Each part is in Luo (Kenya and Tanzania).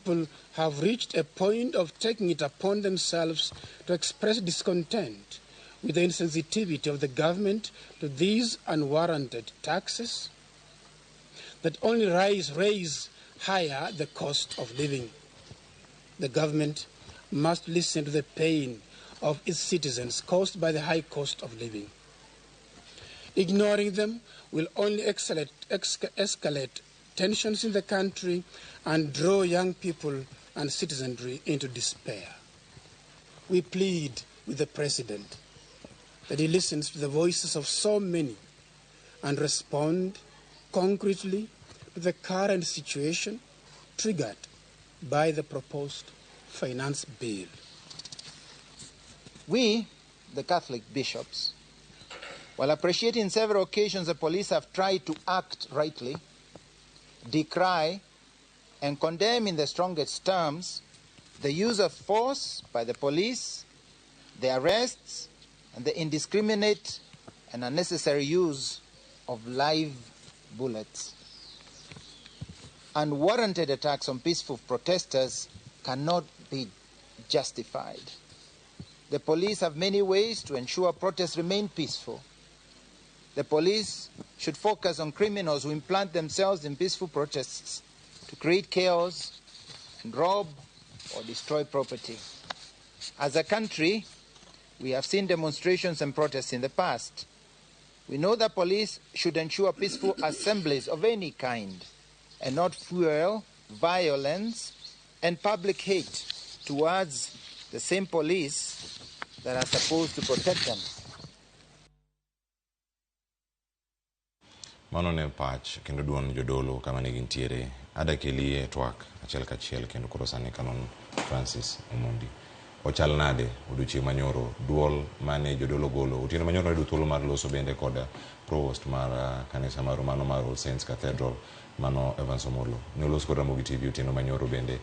people have reached a point of taking it upon themselves to express discontent with the insensitivity of the government to these unwarranted taxes that only raise higher the cost of living. The government must listen to the pain of its citizens caused by the high cost of living. Ignoring them will only escalate tensions in the country and draw young people and citizenry into despair. We plead with the President that he listens to the voices of so many and respond concretely to the current situation triggered by the proposed finance bill. We, the Catholic bishops, while appreciating several occasions the police have tried to act rightly, decry and condemn in the strongest terms the use of force by the police, the arrests, and the indiscriminate and unnecessary use of live bullets. Unwarranted attacks on peaceful protesters cannot be justified. The police have many ways to ensure protests remain peaceful. The police should focus on criminals who implant themselves in peaceful protests to create chaos and rob or destroy property. As a country, we have seen demonstrations and protests in the past. We know that police should ensure peaceful assemblies of any kind and not fuel violence and public hate towards the same police that are supposed to protect them. Mano ne pach kendo duon jodolo kama ne gintiere adakelie twak achiel kachiel kendo koro sani Canon Francis Omondi. Ochal nade odiochieng' manyoro duol mane jodolo golo otieno manyoro ne thuolo mar loso bende kod provost mar kanisa mar mano mar All Saints Cathedral mano Evans Omolo ne oloso kod Ramogi TV otieno manyoro bende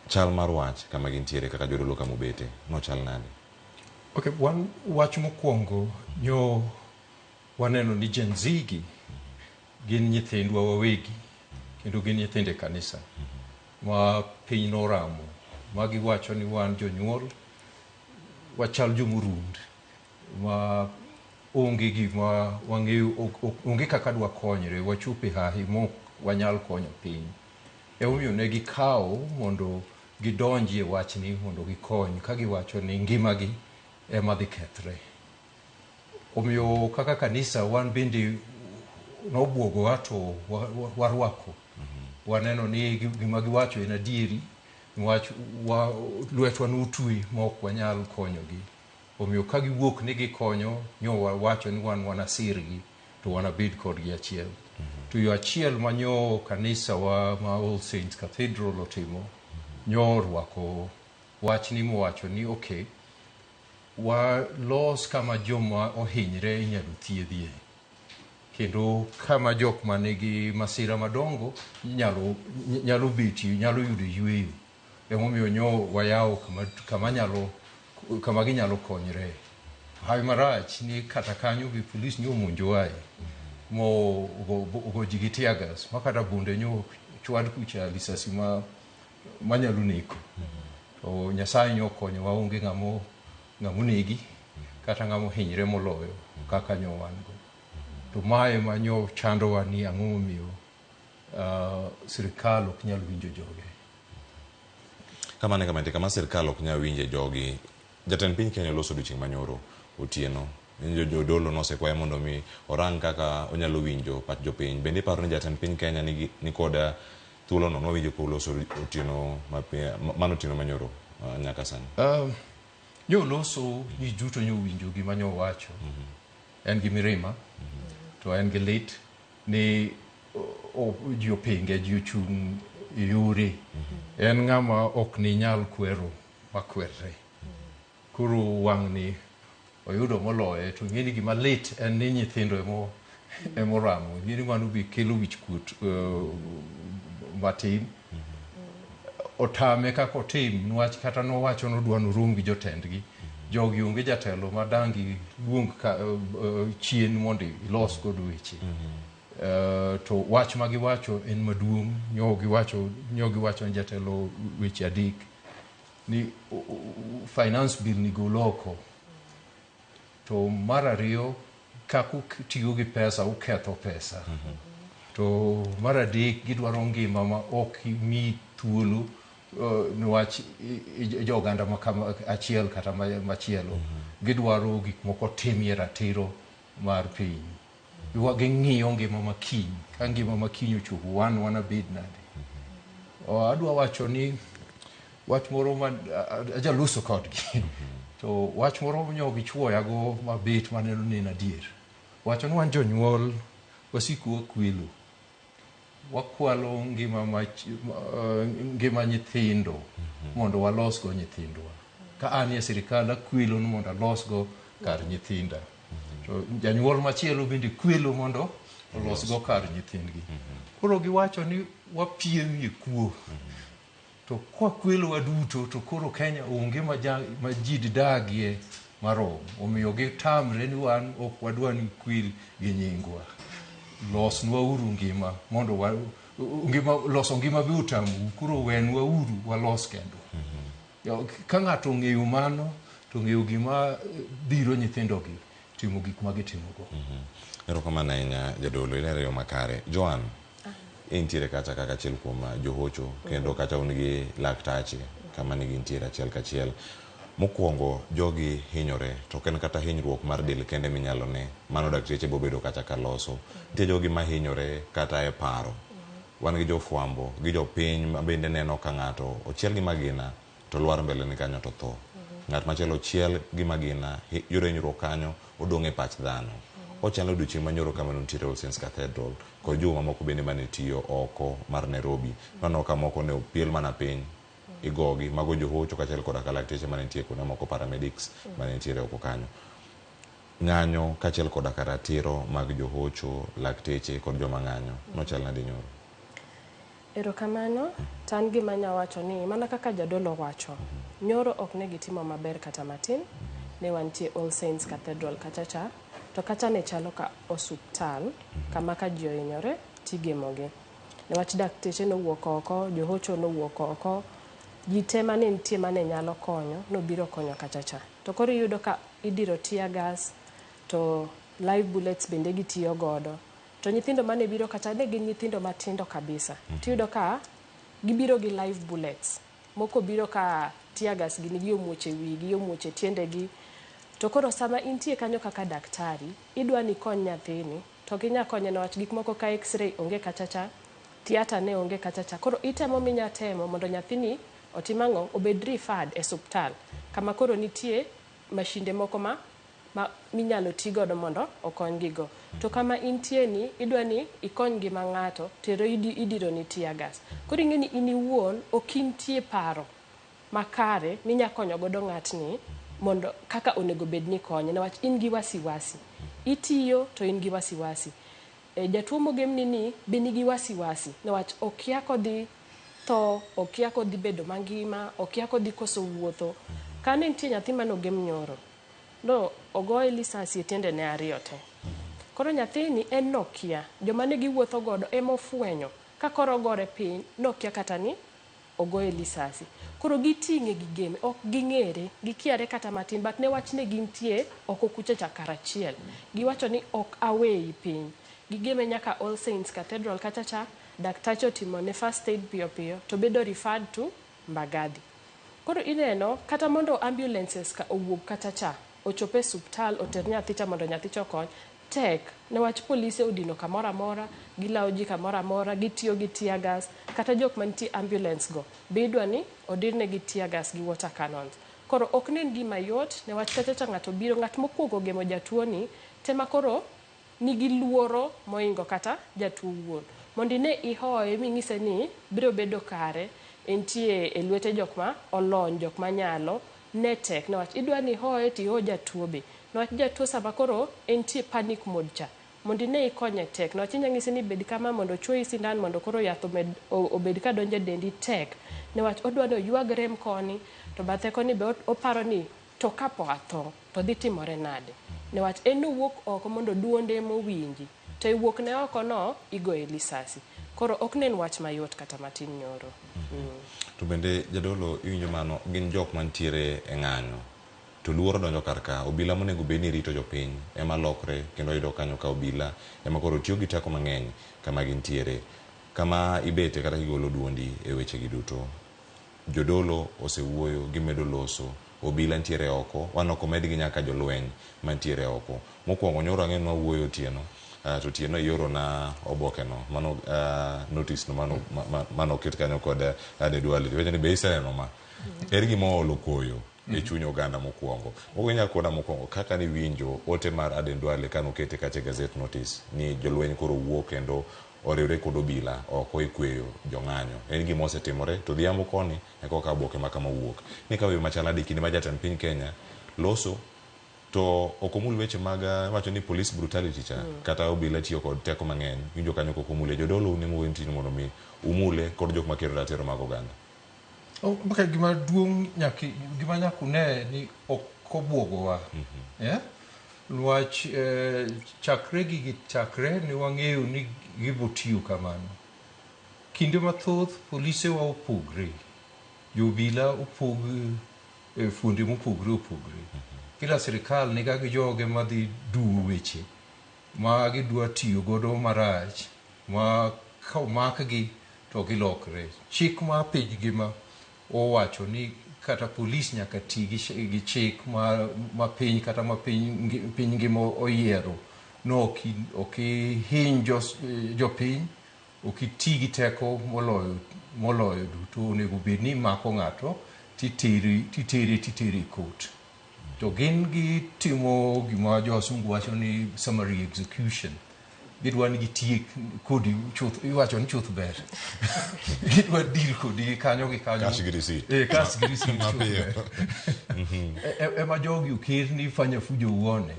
chal mar wach kama gintiere kaka jodolo kama obete no chal nade. Okay, one wach mokwongo nyo waneno ni Gen Z gi gin nyithindwa wawegi kendo gin nyithinde kanisa ma piny noramo ma giwacho ni wan jonyuol wachal jomurund ma onge gima wang'eyo onge kaka dwa konyre wachupe hahi mok wanyal konyo piny. Omiyo ne gikawo mondo gidonji e wachni mondo gikony ka giwacho ni ngimagi ema dhi kethre. Omiyo kaka kanisa wan bende nobwogowa to warwako. Waneno ni gima giwacho en adieri niwach lwetwa nutwi ma ok wanyal konyogi. Omiyo ka giwuok ni gikonyo nyo wacho ni wan wanasirgi to wanabed kodgi achiel. To yo achiel manyo kanisa wa ma All Saints Cathedral otimo nyo rwako wachni mowacho ni okay wa los kama joma ohinyre inyalo thiedhie kendo kama jok manigi masira madongo nyalo biti nyalo yudo yweyo. Emomiyo nyo wayawo kama ginyalo konyre. Hawi marach ni kata kanyo gi polis nyo monjo wae mo ogo jigi tiagas makata bunde nyo chwad kucha lisasi manyalo neko. To Nyasaye nyo konyo waonge ng'amonegi kata ng'amo hinyre moloyo kaka nyo wango. To mae manyo chandowa ni ang'o momiyo sirikal ok nyal winjo joge. Kama sirikal ok nyal winjo jogi, jatend piny Kenya loso odiochieng' manyoro otieno. Jodolo nosekwaye mondo mi orang kaka onyalo winjo pach jopiny. Bende paro ni jatend piny Kenya ni koda thuolo no winjo ko loso otieno mano otieno manyoro nyaka sani. Nyo loso ni duto nyo winjo gima nyo wacho. En gi mirima to en gi lit ni ji opinge ji ochung' yore. En ng'ama ok ni nyal kwero makwerre. Kuro wang' ni oyudo moloye to ng'eni gima lit en ni nyithindo emoramo. Ng'eni mano bi kelo wich kuot matin. Otame kaka otim nwach kata nowacho nodwa norum gi jotendgi. Jogi onge jatelo madangi luong chien mondo ilos kod weche. to wach ma giwacho en maduong', nyo giwacho en jatelo weche adek ni finance bill ni goloko. To mar ariyo, kaka tiyo gi pesa, uketho pesa. To mar adek, gidwaro ngima ma ok mi thuolo niwach joganda achiel kata machielo. Gidwaro gik moko timie ratiro mar piny. Ging'iyo ngima ma kiny. Ka ngima ma kiny ochopo, wan wanabed nade. Adwa wacho ni wach moro ma ajaluso kodgi. To wach moro nyo gichuoyago mabit maneno ni adier. Wacho ni wan jonyuol wasiku wakwelo. Wakwalo ngima nyithindo mondo walosgo nyithindwa. Ka an e sirikal akwelo ni mondo alosgo kar nyithinda. To janyuol machielo bende kwelo mondo olosgo kar nyithindgi. Koro giwacho ni wapiem e kuo. To kwa kwelo waduto to koro Kenya onge ma ji dagie marom. Omiyo gitamre ni wan ok wadwa ni kwil gi nyingwa. Losnwa uru ngima mondo loso ngima bi utamu, koro wenwa uru walos kendo. Ka ng'ato ong'eyo mano, to ng'eyo gima biro nyithindogi timo gik ma gitimogo. Erokamano ahinya jadolo, ilero yo makare. Joan, intiere kacha kaka achiel kuom johocho, kendo kacha un gi laktache kama nigi ntiere achiel kachiel. Mokwongo jogi hinyore, to ken kata hinyruok mar del kende minyalo ne, mano dakteche bobedo kacha kaloso. Nitie jogi ma hinyore kata e paro. Wan gi jofwambo, gi jopiny ma bende neno ka ng'ato ochiel gi magina to lwar mbele ni kanyo to tho. Ng'at machielo ochiel gi magina, yudo hinyruok kanyo, odong' e pach dhano. Ochalo odiochieng' manyoro kama nitiere All Saints Cathedral, kod joma moko bende mane tiyo oko mar Nairobi. Mano ka moko ne opiel mana piny, igogi, mago johocho kachiel koda ka lakteche mane nitie kuonde moko paramedics mane nitiere oko kanyo. Ng'anyo kachiel koda ka ratiro mag johocho, lakteche kod joma ng'anyo, nochal nade nyoro? Erokamano, tan gima nyawacho ni mana kaka jadolo wacho, nyoro ok ne gitimo maber kata matin, ne wantie All Saints Cathedral kachacha, to kacha ne chalo ka osuptal, kama ka ji ohinyore tigemogi. Newach dakteche nowuok oko, johocho nowuok oko, ji te mane nitie mane nyalo konyo, nobiro konyo kachacha. To koro iyudo ka idiro tear gas, to live bullets bende gitiyo godo. To nyithindo mane biro kacha ne gin nyithindo matindo kabisa. Tiyudo ka gibiro gi live bullets. Moko biro ka tear gas gini gi omuoche wigi, omuoche tiendegi. To koro sama intie kanyo kaka daktari, idwa ni kony nyathini, to ginya konye niwach gik moko ka x-ray onge kachacha, theater ne onge kachacha. Koro itemo minyatemo mondo nyathini otimang'o obed referred e suptal. Kama koro nitie mashinde moko ma minyalo tigodo mondo okony gigo. To kama intie ni, idwa ni ikony ngima ng'ato, tero idiro ni tear gas. Koro ing'e ni in iwuon okintie paro makare minya konyo godo ng'atni mondo kaka onego bed ni konye, niwach in gi wasiwasi. Itiyo to in gi wasiwasi. Jatuo mogemni ni be nigi wasiwasi, niwach okia kodhi tho, okia kodhi bedo mangima, okia kodhi koso wuotho. Kane nitie nyathi manogem nyoro, no ogoye lisasi e tiende ne ariyo te. Koro nyathini en nokia, joma ne giwuotho godo emofwenyo, ka koro gore piny, nokia kata ni ogoye lisasi. Koro giting'e gigeme, ok ging'ere, gikiare kata matin, but ne wach ne gintie oko kucha chakarachiel. Giwacho ni ok awei piny. Gigeme nyaka All Saints Cathedral kachacha, daktache otimo ne first aid piyo piyo, to bedo referred to Mbagathi. Koro ineno, kata mondo ambulances ka owuok kachacha, ochope suptal, oter nyathicha mondo nyathicha okony, tek, newach polise odino kamora mora, gilao ji kamora mora, gitiyo gi tear gas, kata jok mantie ambulance go, bidwa ni odirne gi tear gas gi water cannons. Koro ok nen gima yot, newach kachacha ng'ato biro, ng'at mokuongo gemo jatuo ni, tema koro nigi luoro moingo kata jatuo wuon. Mondi ne ihoye ming'ise ni biro bedo kare, entie e lwete jok ma olony, jok ma nyalo, ne tek, newach idwa ni hoye ti ho jatuo be. Newach jatuo sama koro entie panic mode cha, mondi ne ikonye tek, newach inyang'ise ni bed kama mondo chuoyi sindan mondo koro yath obed ka donjo dendi tek. Newach odwa ni oywag rem koni, to bathe koni be oparo ni to kapo atho, to dhi timore nade. Newach en owuok oko mondo duonde mowinji. to iwuok ne oko no igoye lisasi. Koro ok nen wach mayot kata matin nyoro. To bende jadolo iwinjo mano gin jok mantiere e ng'anyo to luoro donjo kar ka obila monego bed ni rito jopiny ema lokre kendo yudo kanyo ka obila ema koro tiyo gi teko mang'eny kama gintiere kama ibete kata gigolo duondi e weche gi duto. Jodolo osewuoyo gimedo loso obila ntiere oko wan ok med gi nyaka jolweny mantiere oko. Mokwongo nyoro ang'en ma wuoyo otieno to tieno yoro na oboke no mano notice no mano ket kanyo kod ade duality weche ni be iseneno ma eri gima olo koyo e chuny oganda mokwongo nyaka kona mokwongo kaka ni winjo ote mar Aden Duale kano kete kache gazette notice ni jolweny koro wuok kendo oriwre kod obila oko ikweyo jong'anyo en gima osetimore to dhiambo koni e koka oboke ma kama wuok ni kawe machala dikini ma jatend piny Kenya loso to okomul weche mag wacho ni police brutality cha kata obila tiyo kod teko mang'eny winjo kanyo kokomule jodolo ni mo wentino mondo mi umule kod jok makero ratiro mag oganda. Okay, gima duong' gima nyakune ni okobwogowa Nwach chakre gi chakre ni wang'eyo ni gibotiyo kamano. Kinde mathoth polise wa opogre, jobila opog fuonde mopogre. Kila sirikal niga gi joge madhi duwo weche ma gidwa tiyo godo marach ma ka omakgi to gilokre. Chik ma piny gima owacho ni kata polis nyaka ti gi chik ma piny kata ma piny ngima oyiero no okihiny jopiny okiti gi teko moloyo duto onego bed ni mako ng'ato titere court. To gin gitimo gima josungu wacho ni summary execution. Gidwa ni gitiek kodi chuth iwacho ni chuth ber. Gidwa deal kodi kanyo gi kanyo. Cash girisi. Cash girisi. Ema jogi oker ni fanya fujo uone,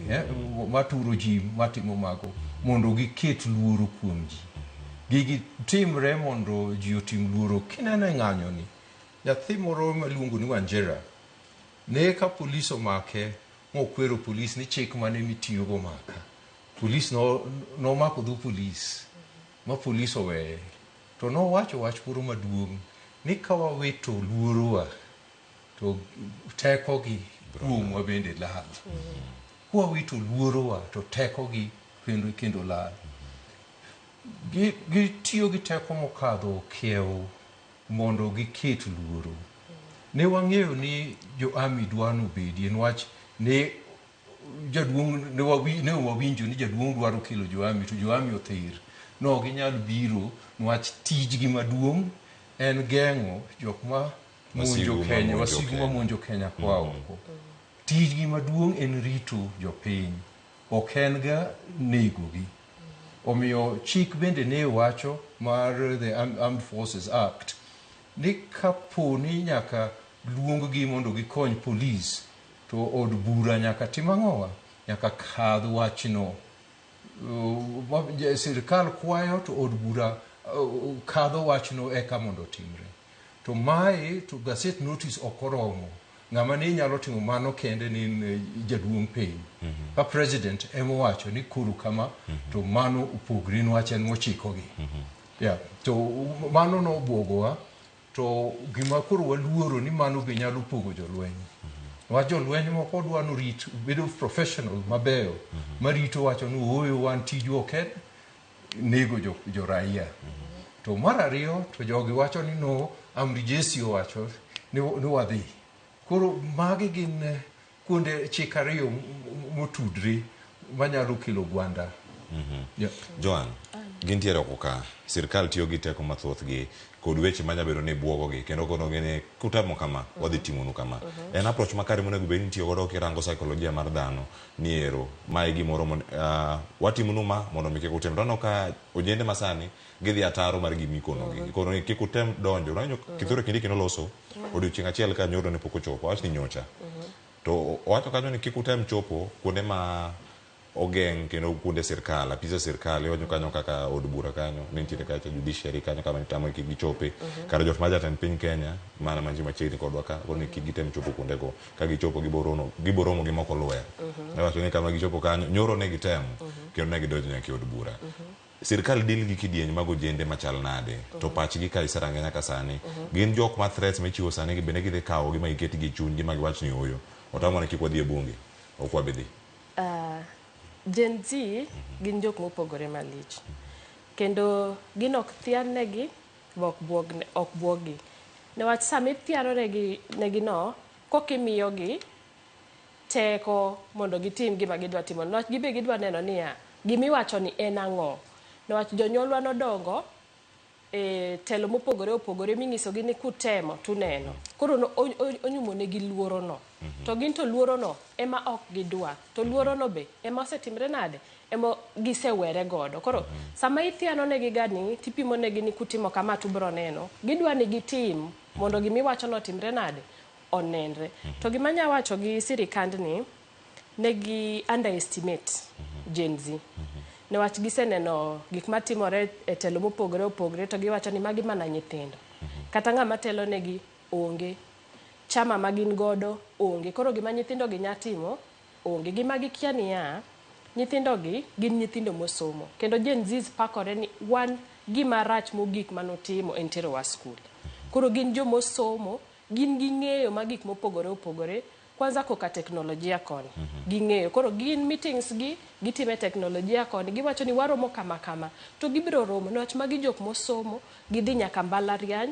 maturo ji matimo mago mondo giket luoro kuom ji. Gigi timre mondo ji otim luoro kinene ng'anyo ni. Nyathi moro maluongo ni Wanjera ne ka polis omake mokwero polis ni chik mane mitiyo go maka. Polis no mako dhu polis ma polis oweye to no wacho wach moro maduong' ni ka waweto luorowa to teko gi kuomwa bende lal. Kwa waweto luorowa to teko gi kendo lal. Gitiyo gi teko mokadho kiewo mondo giket luoro. Ne wang'eyo ni jo-army dwano bedie nwach ne jaduong' ne wawinjo ni jaduong' dwaro kelo jo-army to jo-army othir. No ginyal biro nwach tijgi maduong' en geng'o jok ma monjo Kenya, wasigu ma monjo Kenya kwa oko. Tijgi maduong' en rito jopiny, ok en ga negogi. Omiyo chik bende ne wacho mar the Armed Forces Act ni kapo ni nyaka luong gi mondo gikony polis to od bura nyaka timang'owa nyaka kadh wachno. Sirikal kwayo to od bura kadho wachno eka mondo timre. To mae to gazette notice okoromo. Ng'ama ni nyalo timo mano kende ni jaduong' piny. Ka president emo wacho ni kuru kama to mano upogri nwach en mochikogi. To mano no obwogowa to gima koro waluoro ni mano be nyalo pogo jolweny. Nwach jolweny moko dwano rit bedo professional mabeyo marito wacho ni oyo wan tiju oken nego jo raia. To mar ariyo to jogi wacho ni no amri jeshi owacho ni wadhi. Koro magi gin kuonde chik ariyo motudre manyalo kelo gwanda. Joan, gintiere oko ka sirikal tiyo gi teko mathoth gi kod weche manyabedo ni bwogogi kendo kono gene kutamo kama wadhi timonu kama. En approach makare monego bed ni tiyo godo kirango saikolojia mar dhano ni ero mae gimoro watimonu ma mondo mi kik utem. Dono ka ojende masani gidhi ataro mar gimikonogi kono ni kik utem donjo ranyo kithoro kindi kino loso odiochieng' achiel ka nyoro ne pok ochopo wach ni nyocha to wacho kanyo ni kik utem chopo kuonde ma ogeng kendo kunde sirkal apisa sirkal yo kanyo kaka od bura kanyo nitiere kacha judiciary kanyo kama nitamo ki gichope kar jot ma jatend piny Kenya mana manji machiegni kodwa ka koni ki gitem chopo kunde go ka gichopo giboromo gi moko lwer ne wacho ni kama gichopo kanyo nyoro ne gitem kendo ne gidonjo nyaka od bura sirkal dil gi kidieny mago jende machal nade to pachgi ka isarang'e nyaka sani gin jok ma threats michiwo sani gi bende gidhi kawo gi ma iketi gi chuny gi ma giwach ni oyo otamo ne kik wadhi e bunge ok wabidhi Gen Z gin jok mopogore malich kendo gin ok thiarnegi ok buogi newach sami thiaronegi no kokimiyogi teko mondo gitim gima gidwa timo newach gibe gidwa neno niya gimiwacho ni en ang'o newach jonyuolwa nodongo telo mopogore opogore ming'isogi ni kutemo tuneno koro onyumonegi luoro no to gin to luoro no ema ok gidwa to luoro no be ema osetimre nade ema gisewere godo koro sama ithianonegi gani tipimonegi ni kutimo kama tubro neno gidwa ni gitim mondo gimiwacho no timre nade onenre to gimanya wacho gi sirikandni negi underestimate Gen Z newach giseneno gik matimore e telo mopogore opogore to giwacho ni magi mana nyithindo kata ng'ama telo negi onge chama magin godo onge koro gima nyithindo gi nyatimo onge gima gikia niya nyithindo gi gin nyithindo mosomo kendo Gen Z pakore ni wan gima rach mogik manotimo en tero wa skul koro gin jo mosomo gin gi ng'eyo magik mopogore opogore kwanza koka teknolojia koni ging'eyo koro gin meetings gi gitime teknolojia koni giwacho ni waromo kama to gibiro romo newach magi jok mosomo gidhi nyaka mbalariany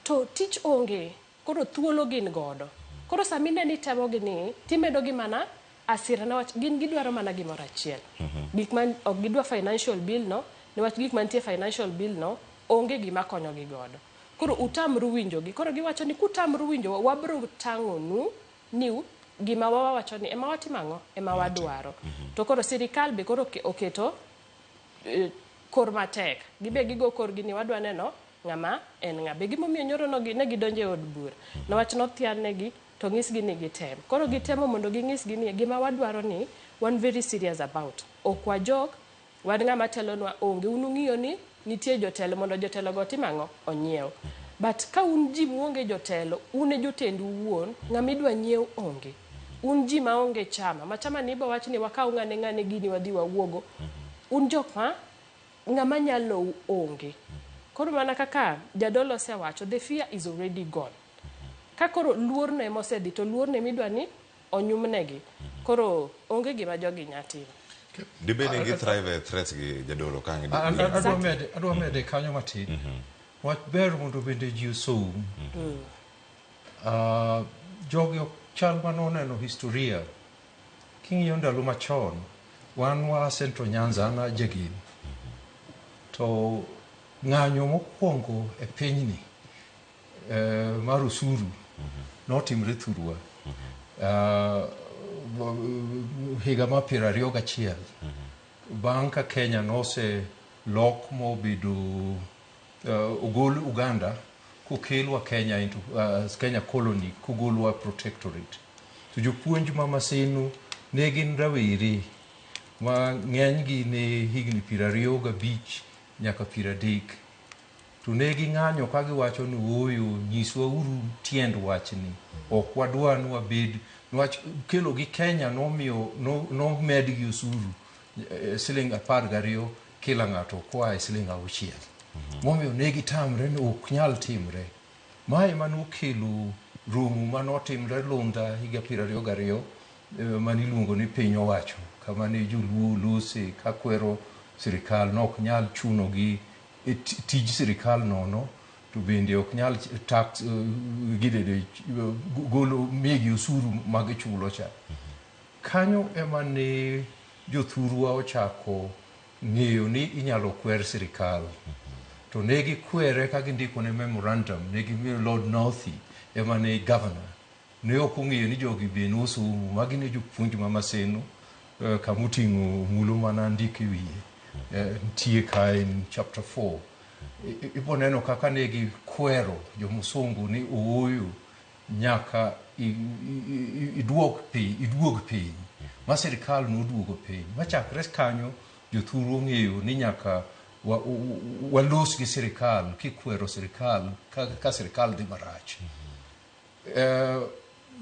to tich onge koro thuolo gin godo koro samine ni temo gini timedo gi mana asira newach gin gidwaro mana gimoro achiel gik man ok gidwa financial bill no newach gik mantie financial bill no onge gima konyo gi godo koro utamru winjo gi koro giwacho ni kutamru winjo wabro tang'onu ni gima wawacho ni ema watimang'o ema wadwaro to koro sirikal be koro oketo kor matek gibe gigo kor gini wadwa neno ng'ama en ng'abe gimomiyo nyoro no ne gidonje od bura newach nothianegi to ng'isgi ni gitem koro gitemo mondo ging'isgi ni gima wadwaro ni one very serious about ok wajok wan ng'ama telonwa onge unung'iyo ni nitie jotelo mondo jotelo go timang'o onyiew but ka un ji muonge jotelo une jotendu wuon ng'amidwa nyiew onge un ji maonge chama machama ni wach ni wakaw ng'ane gini wadhi wawuogo un jok ma ng'ama nyalo onge koro mana kaka jadolo osewacho the fear is already gone ka koro luor no emosedhi to luor ne midwa ni onyumnegi koro onge gima jogi nyatimo dibede gi thrive threats gi jadolo kangi adwa mede kanyo matin wach ber mondo bende ji osom jogi chal manoneno historia king'iyo ndalo machon wan wa Central Nyanza na Jagin to ng'anyo mokwongo e pinyni mar usuru notimre Thurwa higa ma 2021 bang' ka Kenya nose lok mobedo ogol Uganda kukelwa Kenya into Kenya colony kugolwa protectorate to jopuonj ma Maseno ne gin rawere ma ng'enygi ne higni 25 nyaka 30 to ne ging'anyo ka giwacho ni oyo nyiswa uru tiend wachni ok wadwa ni wabed niwach kelo gi Kenya nomiyo nomedgi usuru siling 12 kila ng'ato kwa siling 6 momiyo ne gitamre ni ok nyal timre mae manokelo romo manotimre Lunda higa 22 maniluongo ni piny owacho kama ne joluo lose kakwero sirikal nok nyal chuno gi tij sirikal nono to bende ok nyal tax gidede golo migi usuru mag chulo cha kanyo ema ne jothurwa ochako ng'eyo ni inyalo kwer sirikal to ne gikwere ka gindiko ne memorandum ne gimiyo Lord Northey ema ne governor ne ok ong'eyo ni jogi be nosomo magi ne jopuonj ma Maseno kamuting'o mulo mana ndike wiye nitie ka en chapter 4 ipo neno kaka ne gikwero jomusungu ni ooyo nyaka iduog piny ma sirikal noduogo piny machakre kanyo jothuru ong'eyo ni nyaka walos gi sirikal kikwero sirikal ka sirikal dhi marach.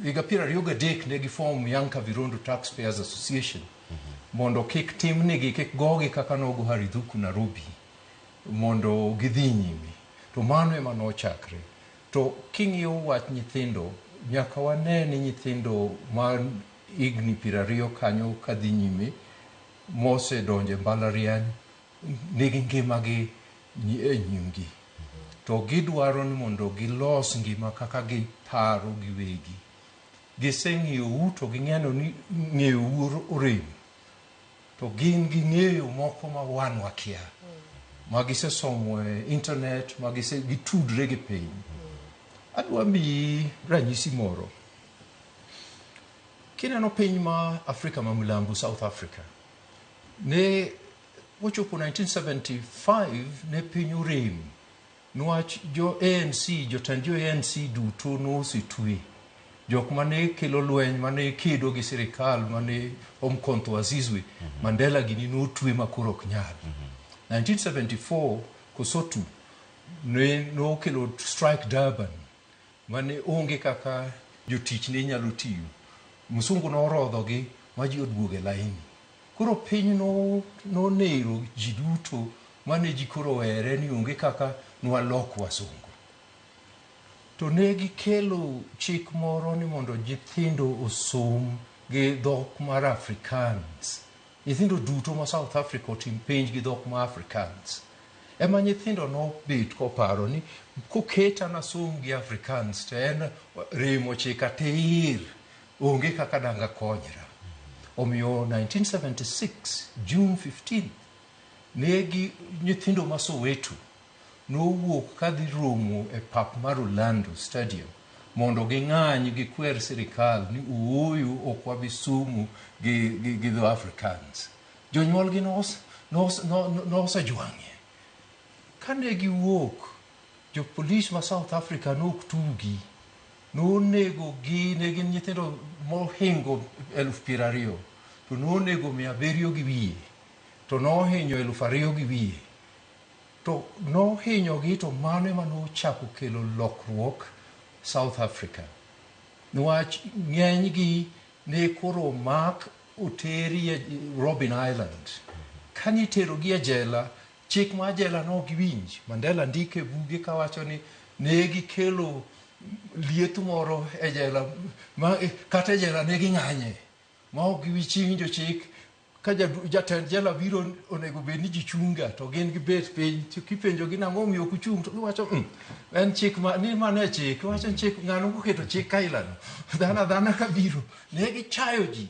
Higa 23 ne gifom Young Kavirondo Taxpayers Association mondo kik timnigi kik gogi kaka nogo Haridhuku Nairobi mondo gidhi nyime. To mano ema nochakre. To king'iyo wach nyithindo, nyaka wane ni nyithindo ma higni 20 kanyo kadhi nyime mosedonje mbalariany nigi ngimagi e nyimgi. To gidwaro ni mondo gilos ngima kaka giparo giwegi. Giseng'iyo to ging'eno ni ng'eyo orem. To gin ging'eyo moko ma wan wakia. Ma gisesomo e internet, ma gitudre gi piny. Adwa miyi ranyisi moro. Kineno piny ma Afrika ma milambo, South Africa, ne ochopo 1975 ne piny orem. Nwach jo ANC, jotend jo ANC duto nosetwe. Jok mane kelo lweny, mane kedo gi sirikal, mane Umkhonto Azizwe, Mandela gini notwe makoro ok nyal. 1974, Kosotu no kelo strike Durban, mane onge kaka jotich ne nyalo tiyo. Musungu norodhogi ma ji oduoge laini. Koro piny no nero ji duto mane ji koro were ni onge kaka nwalok wasungu. To ne gikelo chik moro ni mondo nyithindo osom gi dhok mar Afrikaans. Nyithindo duto ma South Africa otim penj gi dhok ma Afrikaans. Ema nyithindo nobet koparo ni koketa na som gi Afrikaans to en remo chika tir onge kaka danga konyra. Omiyo 1976 June 15 negi nyithindo ma Soweto nowuok kadhi romo e pap mar Orlando Stadium mondo ging'any gikwer sirikal ni uoyo ok wabisomo gi dho Afrikaans. Jonyuolgi nosejwang'e. Kane giwuok, jopolis ma South Africa noktugi, nonego gi ne gin nyithindo mohingo 20,000 to nonego 700 gi wiye, to nohinyo 2,000 gi wiye. To nohinyogi to mano ema nochako kelo lokruok South Africa. Nwach ng'enygi ne koro mak oteri e Robben Island. Kaniterogi e jela, chik ma jela no giwinj. Mandela ndike buge kawacho ni ne gikelo liet moro e jela, kata e jela ne ging'anye. Ma ok giwinjo chik, ka jatend jela biro onego bed ni ji chunga, to gin gibet piny, kipenjo gi nang'o miyo ok uchung, to giwacho en chik ni mane chik, wacho chik ng'ano moketo chik kailano, dhana ka biro, ne gichayo ji.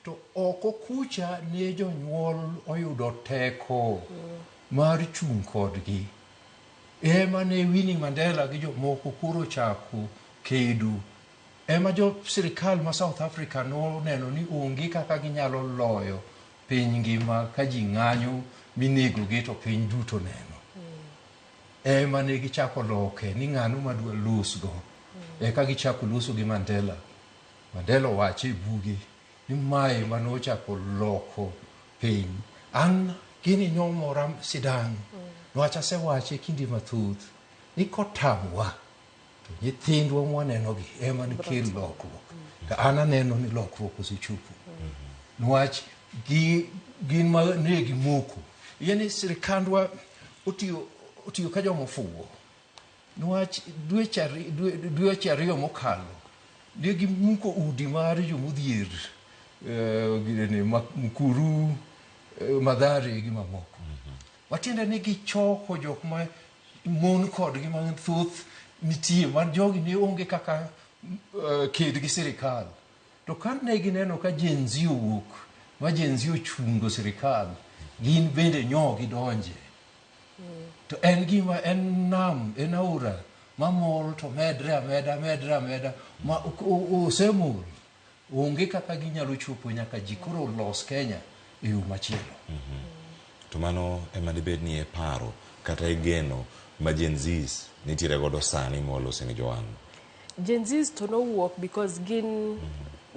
To oko kucha ne jonyuol oyudo teko mar chung' kodgi. Ema ne Winnie Mandela gi jomoko koro chako kedo. Ema jo sirikal ma South Africa noneno ni onge kaka ginyalo loyo piny ngima ka ji ng'anyo minego gi to piny duto neno. Ema ne gichako loke ni ng'ano madwa losgo. Eka gichako loso gi Mandela. Mandela wacho e buge ni mae manochako loko piny. An gini nyomora sidang'. Nwach asewache kinde mathoth ni kotamwa to nyithindwa mwanenogi ema ni kel lokruok. To an aneno ni lokruok osechopo. Nwach gin ma ne gimoko. Yani sirikandwa otiyo ka joma ofuwo. Nwach dweche ariyo mokalo ne gimuko udi mar jomodhier Mkuru, Mathare gi mamoko. Matiende ni gichoko jok ma mon kodgi ma thoth nitie, man jogi ne onge kaka ked gi sirikal. To kane gineno ka Gen Z owuok, ma Gen Z ochungo sirikal, gin bende nyogi donje. To en gima en nam, en aora, mamol to medre ameda, ma osemol. Onge kaka ginyalo chopo nyaka ji koro los Kenya e yo machielo. To mano ema dibed ni e paro kata e geno ma Gen Zs nitiere godo sani molosi ni Joan. Gen Zs to no work because gin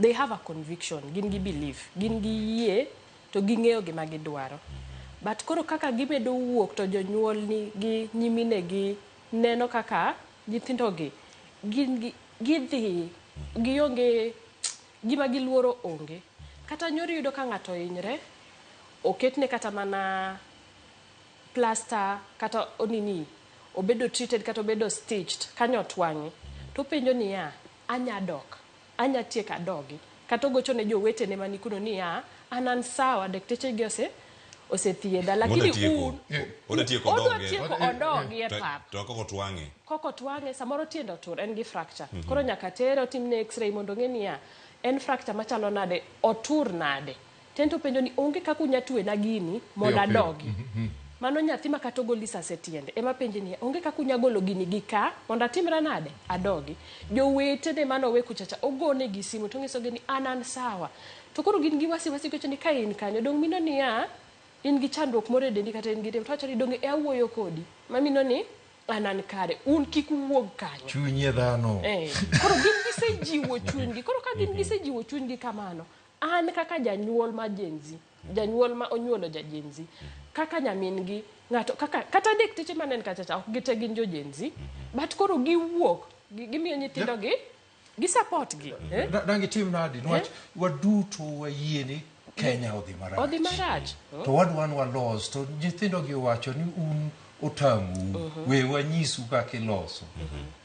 they have a conviction, gin gi belief, gin gi yie to ging'eyo gima gidwaro. But koro kaka gimedo wuok to jonyuol ni gi nyimine gi neno kaka nyithindo gi gidhi gionge gima giluoro onge. Kata nyoro yudo ka ng'ato hinyre, oketne kata mana plaster kata onini obedo treated kata obedo stitched kanyo otwang'e to penjo ni ya anya dok anya tieka dogi kata gocho ne jowetene mani kuno ni ya anan sawa dakteche gi osethiedha lakini tieko odogi e pap to koko twang'e samoro tiende otur en gi fracture koro nyaka tere otimne x-ray mondo ng'e ni ya en fracture machalo nade otur nade tento penjo ni onge kaka unya tuwe na gini mondo adogi mano nyathi makata ogoli sase tiende ema penje ni onge kaka unya golo gini gi ka mondo atimra nade adogi jowetene mano we kuchacha ogone gi simu to ng'iso ni anan sawa to koro gin gi wasi gocho ni ka in kanyo dong mino ni ya in gi chandruok moro e dendi kata in gi dem to wacho ni dong e awuoyo kodi mamino ni anan kare un kik wuog kanyo chunye dhano koro gin gisejiwo chunygi koro ka gin gisejiwo chunygi kamano an kaka janyuol ma jenzi janyuol ma onyuolo jajenzi kaka nyamin gi ngato kata dakteche manen kacha ok gite gin jo jenzi but koro giwuok gimiyo nyithindo gi support gi dangi tim nadi nwach waduto wayieni Kenya odhi marach to wadwan walos to nyithindo gi wacho ni un otamu we wanyisu kaka iloso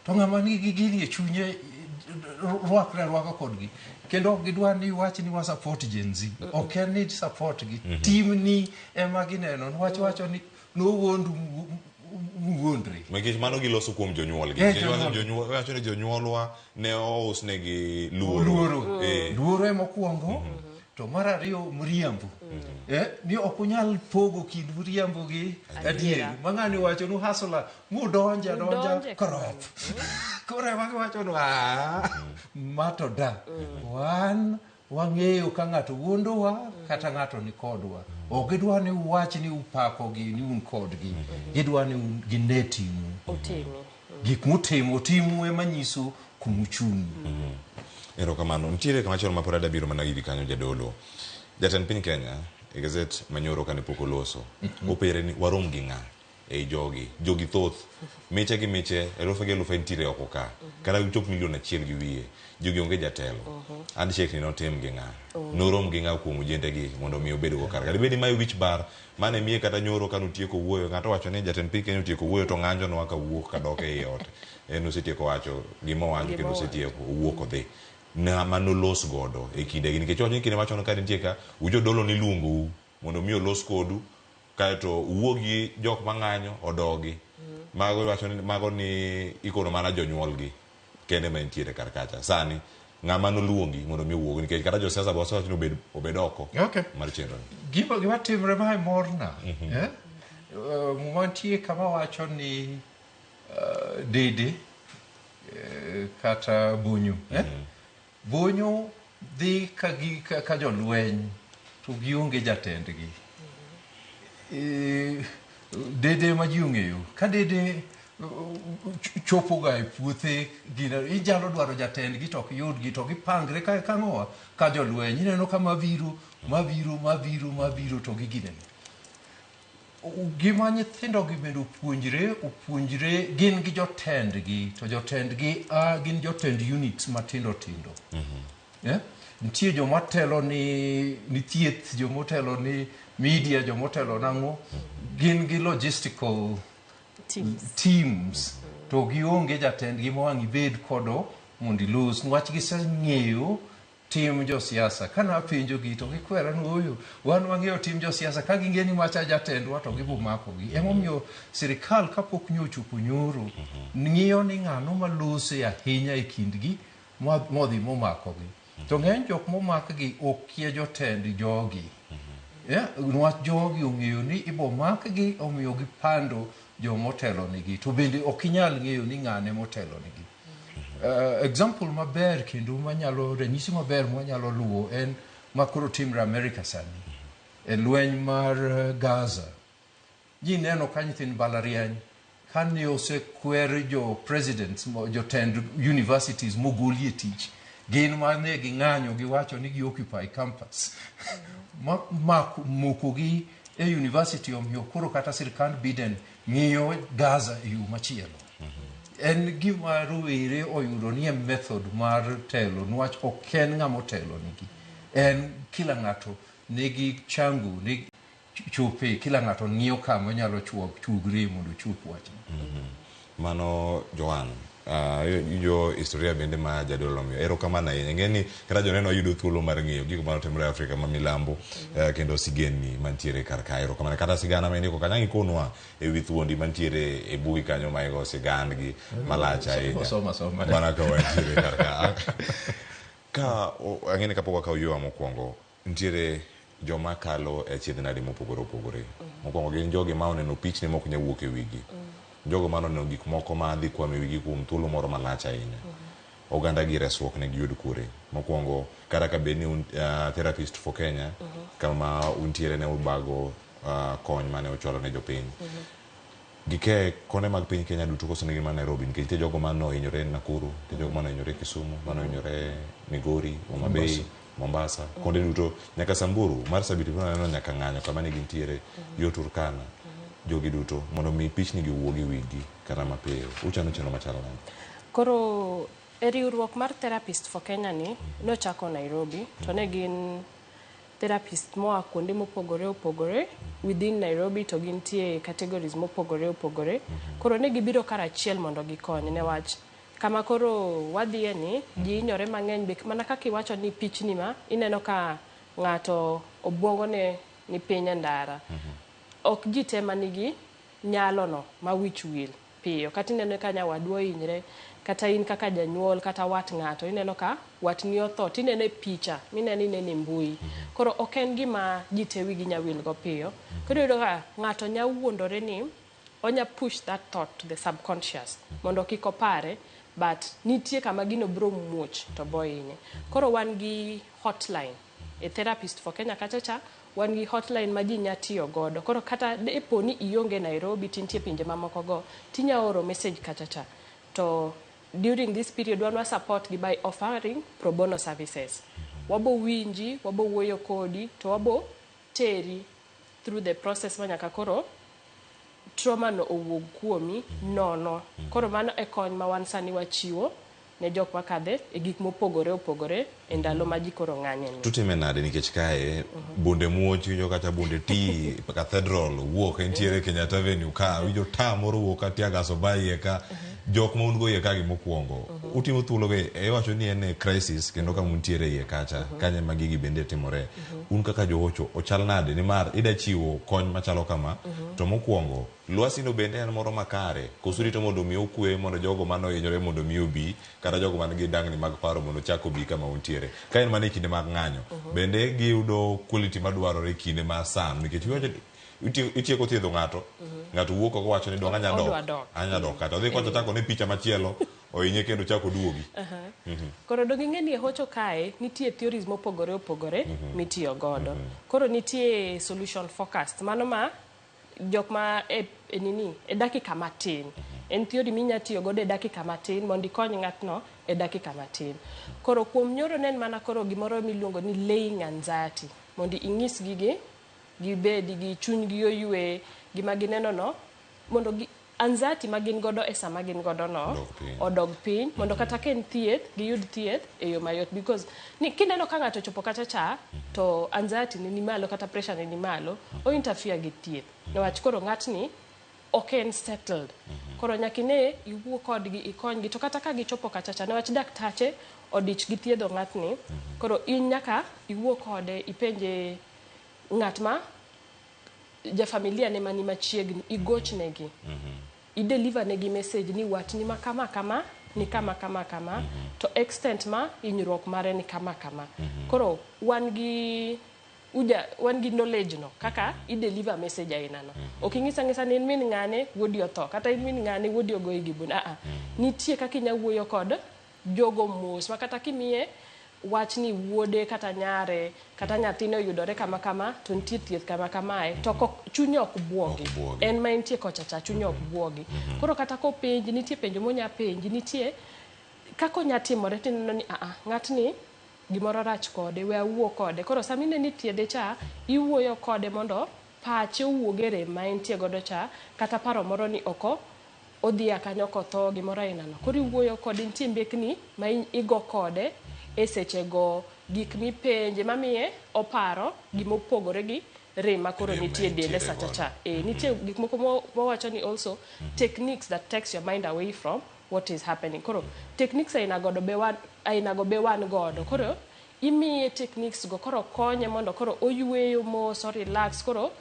to ng'ama nigi gini e chunye rwaka kodgi kendo gidwa ni wach ni wa support Gen Z ok need support gi team ni ema gineno wacho ni no wondu wuondre magich mano giloso kuom jonyuol gi jonyuol wacho ni jonyuolwa ne ousne gi luoro ema okuongo to mar ariyo mriambo ni ok unyal pogo kind mriambo gi adier mang'ani wacho nu hasla mudonja korop kore wacho nu mato da wan wang'eyo ka ng'ato wuondowa kata ng'ato ni kodwa ok gidwa ni wach ni upako gi ni un kodgi gidwa ni ginetimu gik mutimo timu ema nyiso kumuchungi erokamano ntiere kama choro mapora da biro managi kanyo jadolo jatend piny Kenya e gazet manyoro kane pok oloso opere ni warom gi ng'a e jogi thoth meche gi meche elufe ntiere oko ka kata chop milion 1 gi wiye jogi onge jatelo and check ni notim gi ng'a norom gi ng'a kuom ujende gi mondo mi obed go kar kadi bedi mai wich bar mane miye kata nyoro kanu tieko wuoyo ng'ato wacho ni jatend piny Kenya tieko wuoyo to ng'anjo no aka wuok ka dok e ot en osetieko wacho gima wanjo kendo osetieko wuok odhi na manolos godo e kinde gi nikech onye kinde wacho ka nitie ka ujodolo ni luongo mondo mi olos kodu kaeto uwogi jok mang'anyo odogi mago wacho ni mago ni ikono mana jonyuol gi kende ma ntiere kar kacha sani ng'ama noluongi mondo mi uwuog nikech kata jo siasa boso wacho ni obed oko mar chenro gima timre ma morna mumantie kama wacho ni dede kata bunyu bunyo dhi ka jolweny to gionge jatendgi dede ma ji ong'eyo ka dede chopo ga e puothe gina ijalo dwaro jatendgi to ok yudgi to gipangre ka ng'owa ka jolweny ineno ka mabiro to giginene gima nyithindo gi bende opuonjre gin gi jotendgi to jotendgi gin jotend units matindo nitie jomotelo ni thieth jomotelo ni media jomotelo nang'o gin gi logistical teams to gionge jatendgi mowang' ibed kodo mondo ilos nwach giseng'eyo tim josiasa kana penjogi to gikwera ni oyo wan wang'eyo tim josiasa ka ging'eni macha jatendwa to gibumakogi emomiyo sirikal kapok nyochopo nyoro ng'iyo ni ng'ano malose ahinya e kindgi modhi momakogi to ng'eny jok momakgi okia jotend jogi nwach jogi ong'eyo ni ibomakgi omiyo gipando jomotelo nigi to bende ok inyal ng'eyo ni ng'ane motelo nigi example maber kendo manyalo ranyisi maber mwanyalo luwo en makoro timre Amerika sani e lweny mar Gaza ji neno ka nyithind mbalariany kane osekwer jo presidents jotend universities mogolie tich gin mane ging'anyo giwacho ni gi-occupy campus mokogi e university omiyo koro kata sirkand Biden ng'iyo Gaza e yo machielo. En gima rowere oyudo ni method mar telo niwach ok en ng'ama otelo nigi. En kila ng'ato nigi changu ni chope, kila ng'ato ng'iyo kama nyalo chugri mondo chup wachno. Mano Joan, yo historia bende ma jadolo miyo ero kama na ngeni kata joneno yudo thuolo mar ng'iyo gik ma timore Afrika ma milambo kendo sigeni mantiere kar ka ero kama kata sigana meni ko kanyangi konwa ewi thuondi mantiere e bui kanyo ma igo sigandgi malacha soma bana ka wantiere kar ka ka angeni kapoko ka yo mokwongo ntiere joma kalo e chiedhnade mopogore mokwongo gin jogi ma oneno pichni mok nya wuok e wigi jogo mano ne gik moko ma dhi kwame wigi kuom thuolo moro malach ahinya. Oganda gi resruok ne giyud kure. Mokwongo kata ka beni therapist for Kenya kama untiere ne ubago kony mane ochwalo ne jopiny. Gike kone mag piny Kenya duto koso nigi ma Nairobi nikech te jogo mano hinyore Nakuru, te jogo mano hinyore Kisumu, mano hinyore Migori, Homa Bay, Mombasa, konde duto nyaka Samburu, Marsabit neno nyaka ng'anyo kama ne gintiere yo Turkana. Jogi duto mondo mi pichni gi wuogi wigi kata mapiyo uchano cheno machalo nade. Koro riwruok mar Therapist for Kenya ni nochako Nairobi to ne gin therapist moa kuonde mopogore within Nairobi to gintie categories mopogore koro ne gibiro karachiel mondo gikony newach kama koro wadhie ni ji hinyore mang'eny be mana kaka iwacho ni pichni ma ineno ka ng'ato obwongo ne ni piny ndara ok ji tema nigi nyalo no ma wich wil piyo kata ineno ka nyawadwa hinyre kata in kaka janyuol kata wat ng'ato ineno ka wat ni otho tinene picha minene mbui koro ok en gima ji te wigi nyawil go piyo koro yudo ka ng'ato nya wuondore ni onya push that thought to the subconscious mondo kik opare but nitie kama gino bro muoch to boyine koro wan gi hotline e Therapist for Kenya kachacha wan gi hotline ma ji nya tiyo godo koro kata depo ni ionge Nairobi tintie pinje mamoko go tinya oro message kachacha to during this period one support gi by offering pro bono services wabo winji wabo wuoyo kodi to wabo teri through the process manyaka koro trauma no owuog kuomi nono koro mano e kony ma wan sani wachiwo ne jok makadhe e gik mopogore e ndalo ma ji koro ng'anye ni tutime nade nikech kae bunde muoch winjo kata bunde ti cathedral wuok entiere Kenyatta Avenue ka winjo ta moro wuok atia gaso baie ka jok ma ungo ye ka gi mokwongo utimo thuolo ge e wacho ni en crisis kendo ka muntiere ye kacha kanye magigi bende timore un kaka joocho ochal nade ni mar ida chiwo kony machalo kama to mokwongo lwasi no bende en moro makare kosurito mondo mi okwe mondo jogo mano hinyore mondo mi obi kata jogo man gi dangni mag paro mondo chako bi kama untiere ka en mane kinde mag ng'anyo bende giyudo quality madwarore kinde ma san nikech itieko thiedho ng'ato wuok ko wacho ni donga anya dok kata odhi kwacho tako ne picha machielo oinye kendo chako duogi koro dongi ng'eni e hocho kae nitie theories mopogore mitiyo godo koro nitie solution focused mano ma jok ma e dakika matin en theory minya tiyo godo e dakika matin mondo ikony ng'atno e dakika matin koro kuom nyoro nen mana koro gimoro miluongo ni laying anxiety mondo ing'is gibedi gi chuny gi oyue gima gineno no mondo anxiety ma gin godo e sama gin godo no odog piny mondo kata ken thieth giyud thieth e yo mayot because ni kineno ka ng'ato chopo kata cha to anxiety ni malo kata pressure ni malo o interfere gi thieth niwach koro ng'atni ok en settled koro nyakine iwuo kodgi ikonygi to kata ka gichopo kata cha niwach daktache odich gi thiedho ng'atni koro in nyaka iwuo kode ipenje ng'at ma familia ne mani machiegni igochnego i-deliver negi message ni watni ma kama ni kama to extent ma hinyruok mare ni kama koro wan gi knowledge no kaka i-deliver message aina no ok ing'isa ni in min ng'ane wuodi otho kata in min ng'ane wuodi ogoyi gi bun nitie kaka inya wuoyo kod jogo mos ma kata kimiye wach ni wuode kata nyare kata nyathine oyudore kama to nitie thieth kama to chunye ok buogi en ma nitie kocha cha chunye ok buogi koro kata ko penj nitie penjo monya penj nitie kako nyatimore tineno ni ng'atni gimoro rach kode, we awuo kode. Koro samine ni tiede cha, iwuoyo kode mondo pache owuoge rem ma entie godo cha, kata paro moro ni oko odhi akanyo kotho gimoro ainano. Koro iwuoyo kode, nitie mbekni ma igo kode e sechego, gik mipenje mamiye oparo gimopogore gi rem ma koro nitie dende sachacha. Nitie gik moko mowacho ni also techniques that takes your mind away from what is happening. Koro techniques ainago be wan godo. Koro imiye techniques go, koro konye mondo koro oyueyo mos, relax, koro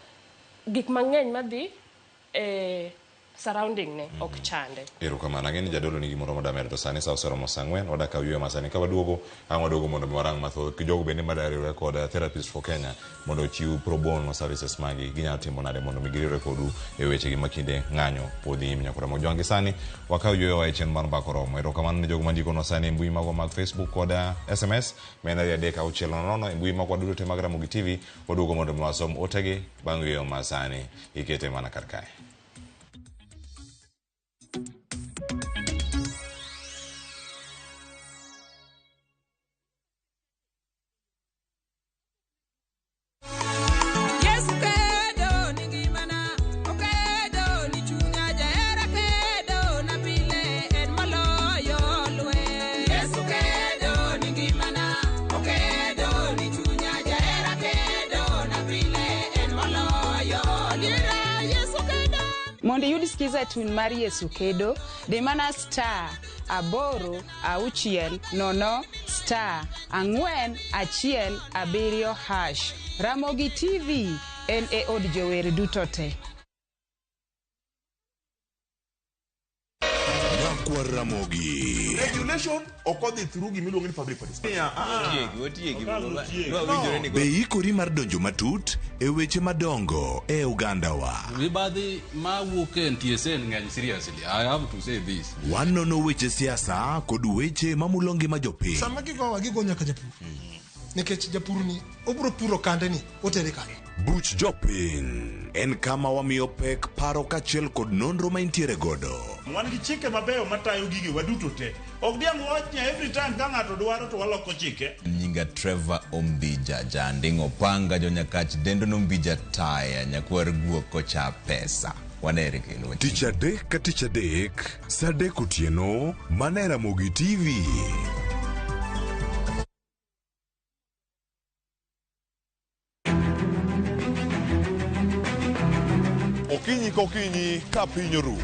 gik mang'eny madhi surrounding ne ok chande. Erokamano, ang'e ni jadolo nigi gimoro modamer to sani sa oseromo saa 4, wadak awuoyo masani ka waduogo mondo warang mathoth jogo bende madariwre kod Therapists for Kenya mondo ochiw pro bono services magi ginyalo timo nade mondo migiriwre kodu e weche gi makinde ng'anyo podhi nyime nyakura mo jongi sani wakaw yueyo wa chien mar mbako romo. Erokamano ne jogo mandiko no sani e mbui magwa mag Facebook kod SMS mena 360 e mbui magwa duto te mag Ramogi TV. Waduogo mondo wasom otegi bang' yueyo masani ikete mana kar kae. Mondo yudi skiza tune mar Yesu Kedo, di mana star 860 star 417 hash. Ramogi TV en e od jower duto te. Kwa Ramogi. Regulation okodhi through gimiluongo ni public participation. Be ikori mar donjo matut e weche madongo e Uganda wa. Mibadhi ma wuok e NTSA ng'eny seriously. I have to say this. Wanono weche siasa kod weche mamulongi ma jopiny. Sama gigo nyaka japur. Nikech japur ni obro puro kande ni otere kare. Buch jopiny en kama wamiyo pek paro kachiel kod nonro ma intiere godo. Wan gi chike mabeyo matayo gigi waduto te. Ok diang' wachnya every time ka ng'ato dwaro to waloko chike. Nyinga Trevor Ombija jandingo panga jonyakach dendo nombija taya nyakwar guoko cha pesa. Wanere kendo. Tich adek ka tich adek, saa 3 otieno, mana Ramogi TV. Okinyi kokinyi ka piny oru.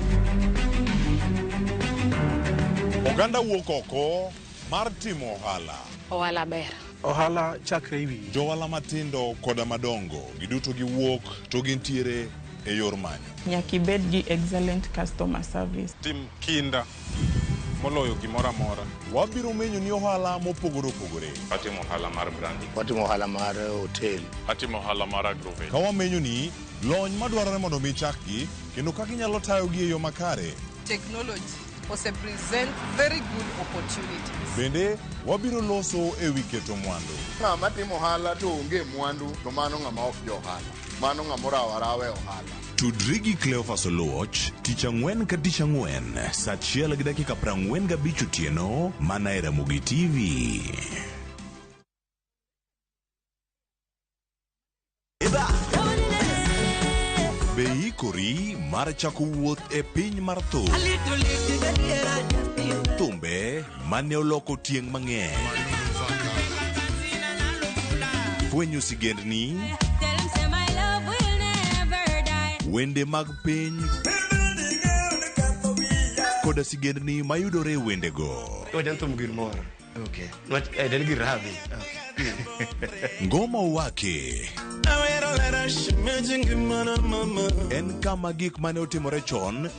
Oganda wuok oko mar timo ohala. Ohala ber. Ohala chakre iwi. Johala matindo koda madongo giduto giwuok to gintiere e yor manyo. Nyaka ibed gi excellent customer service. Tim kinda moloyo gimoro amora. Wabiro menyo ni ohala mopogore opogore. Atimo ohala mar branding. Watimo ohala mar hotel. Atimo ohala mar agrovet. Ka wamenyo ni lony madwarore mondo mi chakgi kendo kaka inyalo tayogi e yo makare. Technology ose present very good opportunities. Bende wabiro loso e wi keto mwandu. Ng'ama timo ohala to onge mwandu to mano ng'ama ok jo ohala. Mano ng'ama rawe ohala. Tudri gi Cleophas Oluoch tich ang'wen ka tich ang'wen saa 1:45 otieno mana e Ramogi TV. Be ikori mar chako wuoth e piny mar thum? Thumbe mane oloko tieng' mang'eny. Fwenyo sigendni, wende mag piny koda sigendni mayudore e wendego. Ngoma Owake en kama gik mane otimore chon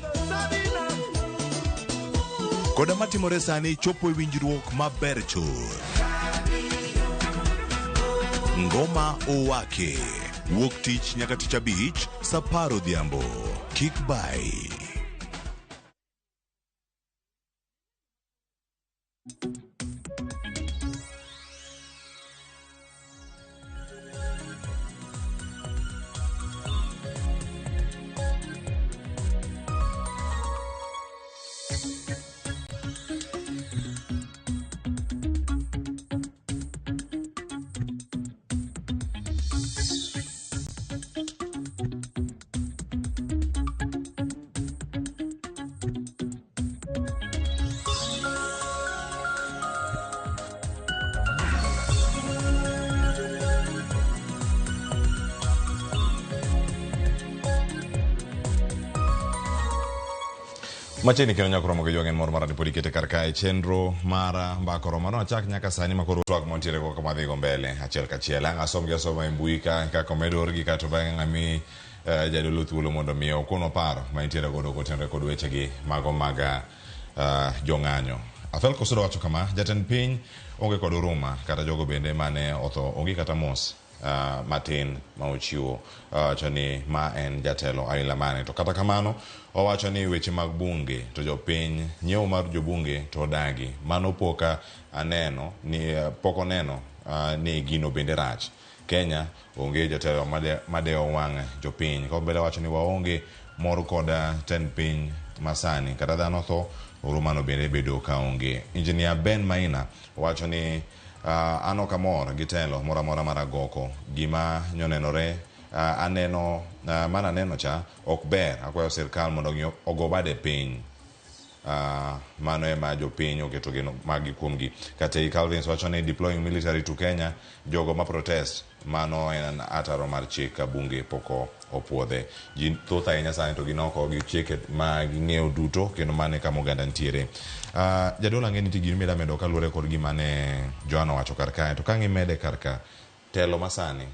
koda matimore sani chopo e winjruok maber chuth. Ngoma Owake wuok tich nyaka tich abich saa 10 odhiambo. Kik bai. Macheni kino nyakoro moge jogen mor maradi podi kete karka e chenro mara mbako romano achak nyaka sani makoro twak montiere go kama dhigo mbele achiel kachiel anga som gi asoma imbui ka komedor gi kato bang ngami jadolo thuolo mondo miyo kuno paro ma intiere godo kotenre kod weche gi mago maga jong'anyo. Afel kosodo wacho kama jatend piny onge kod huruma kata jogo bende mane otho onge kata mos matin ma ochiwo chani ma en jatelo Aila Mane to kata kamano owacho ni weche mag bunge to jopiny nyiewo mar jobunge to dagi mano poka aneno ni poko neno ni gino bende rach. Kenya onge jatelo made owang jopiny ko bende wacho ni waonge mor koda ten piny masani kata dhano tho urumano bende bedo ka onge. Engineer Ben Maina wacho ni ano kamor gitelo moramora maragoko gima nyonenore aneno mana neno cha ok ber akwayo sirkal mondo ogo bade piny mano ema jopiny oketo geno magi kuomgi. Kata Calvin wacho ni deploying military to Kenya jogo ma protest mano en ataro mar chik bunge poko opuodhe ji thoth ahinya sani to ginoko gi chike ma ging'eyo duto kendo mane kama oganda ntiere. Jadolo ang'e nitie gima meda medo kaluwore kod gima ne Joano wacho karka to kang'i mede karka telo masani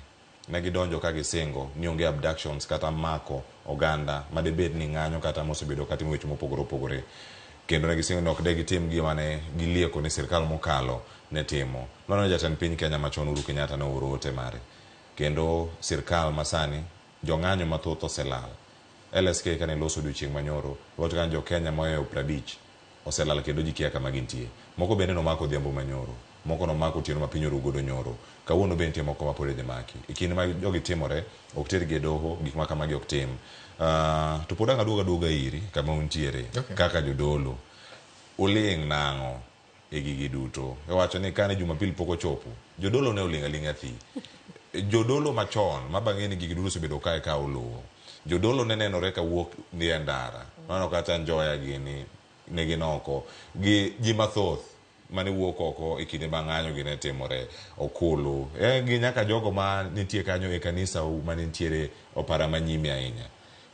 ne gidonjo ka gisingo ni onge abductions kata mako oganda madebed ni ng'anyo kata mosebedo katimo weche mopogore opogore kendo ne gisingo ni ok de gitim gima ne gilieko ni sirkal mokalo ne timo. Nono jatend piny Kenya machon Uhuru Kenyatta ne ooro ote mare kendo sirkal masani jong'anyo mathoth oselal. LSK kane loso odiochieng' manyoro wacho kan jo Kenya moyo 50 oselal kendo ji kia kama gintie. Moko bende nomako odhiambo manyoro, moko nomako otieno ma piny orugodo nyoro. Kawuono bende nitie moko ma pod idhi maki. Ikinde ma jogi timore ok tergi e doho gik ma kamagi ok tim. To pod ang' aduoga iri kama untiere kaka jodolo uling nang'o e gigi duto. Wacho ni kane Jumapil pok ochopo jodolo ne uling alinga thi. Jodolo machon ma bang'e ni gigi duto osebedo kae ka oluwo. Jodolo ne nenore ka wuok ni e ndara mano kata Njoya gini ne ginoko gi ji mathoth mane wuok oko e kinde ma ng'anyo gi ne timore Okulu gi nyaka jogo ma nitie kanyo e kanisa ma nitiere opara manyime ahinya.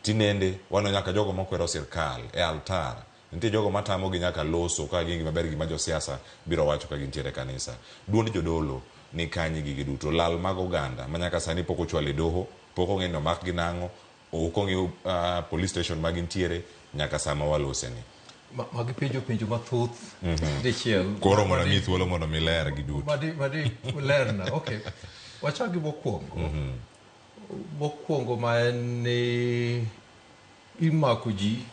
Tinende wano nyaka jogo mokwero sirkal e altar nitie jogo matamo gi nyaka loso ka gingi maber gi ma josiasa biro wacho ka gintiere kanisa. Duond jodolo ni kanyi gigi duto lal mag oganda ma nyaka sani pok ochwal e doho pok ong'e ni omak gi nang'o ok ong'e police station ma gintiere nyaka sama waloseni. Magi penjo mathoth dichiel koro mondo mi thuolo mondo mi ler gi duto madi lerna. Okay, wachagi mokwongo ma en ni imako ji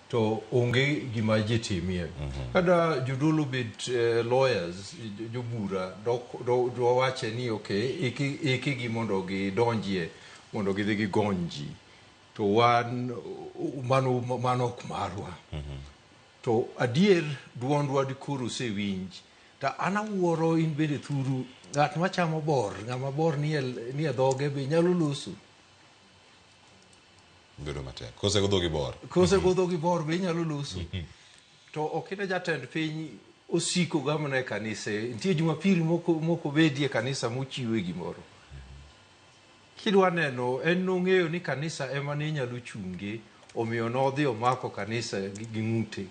to onge gima ji timie. Kada jodolo bet lawyers jobura do wache ni okay ikigi mondo gidonjie mondo gidhi gigonji to wan mano ok marwa. To adier duondwa dikoro osewinj ta an awuoro in bende thuru ng'at machamo bor ng'ama bor ni e dhoge be nyalo loso bedo matek kose godho gi bor be nyalo loso. To okine jatend piny osiko gamne kanise nitie Jumapil moko bedie kanisa mochiwe gimoro kidwa neno en nong'eyo ni kanisa ema ne nyalo chunge omiyo nodhi omako kanisa gi ng'ute.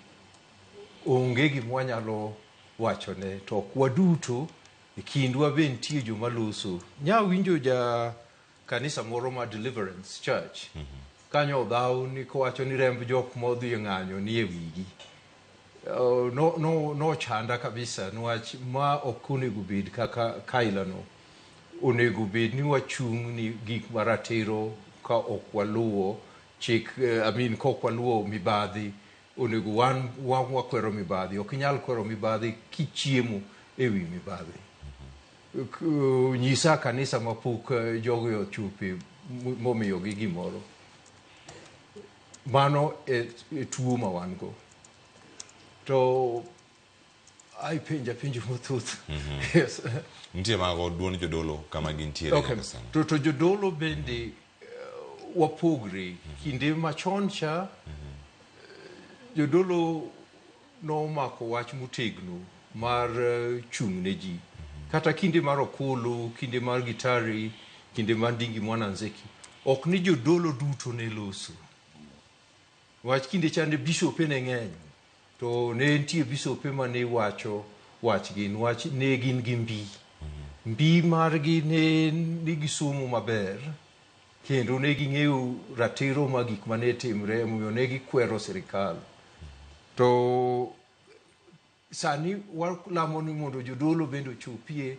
Onge gimwa nyalo wachone to kwa duto e kindwa be nitie joma loso. Nya winjo ja kanisa moro ma Deliverance Church kanyo dhaw ni kowacho ni remb jok modhi ng'anyo ni e wigi. No chanda kabisa nwach ma ok onego bed kaka kailano. Onego bed ni wachung' ni gik maratiro ka ok waluwo chik ka ok waluwo mibadhi. Onego wan wakwero mibadhi. Ok inyal kwero mibadhi kichiemo e wi mibadhi. Nyisa kanisa mapok jogo ochope momiyo gi gimoro. Mano e tuo ma wan go. To ai penjo mathoth. Yes. Nitie mago duond jodolo kama gintiere okay. To jodolo bende wapogre kinde machon cha jodolo nomako wach motegno mar chung' ne ji kata kinde mar Okulu, kinde mar Gitari, kinde mar Ndingi Mwananzeki ok ni jodolo duto ne loso. wach kinde chande bishop ne ng'eny to ne nitie bishop ma ne wacho wach ne gin gi mbi margi ne nigi somo maber kendo ne ging'eyo ratiro ma gik mane timre omiyo ne gikwero sirikal. To sani walamo ni mondo jodolo bende ochopie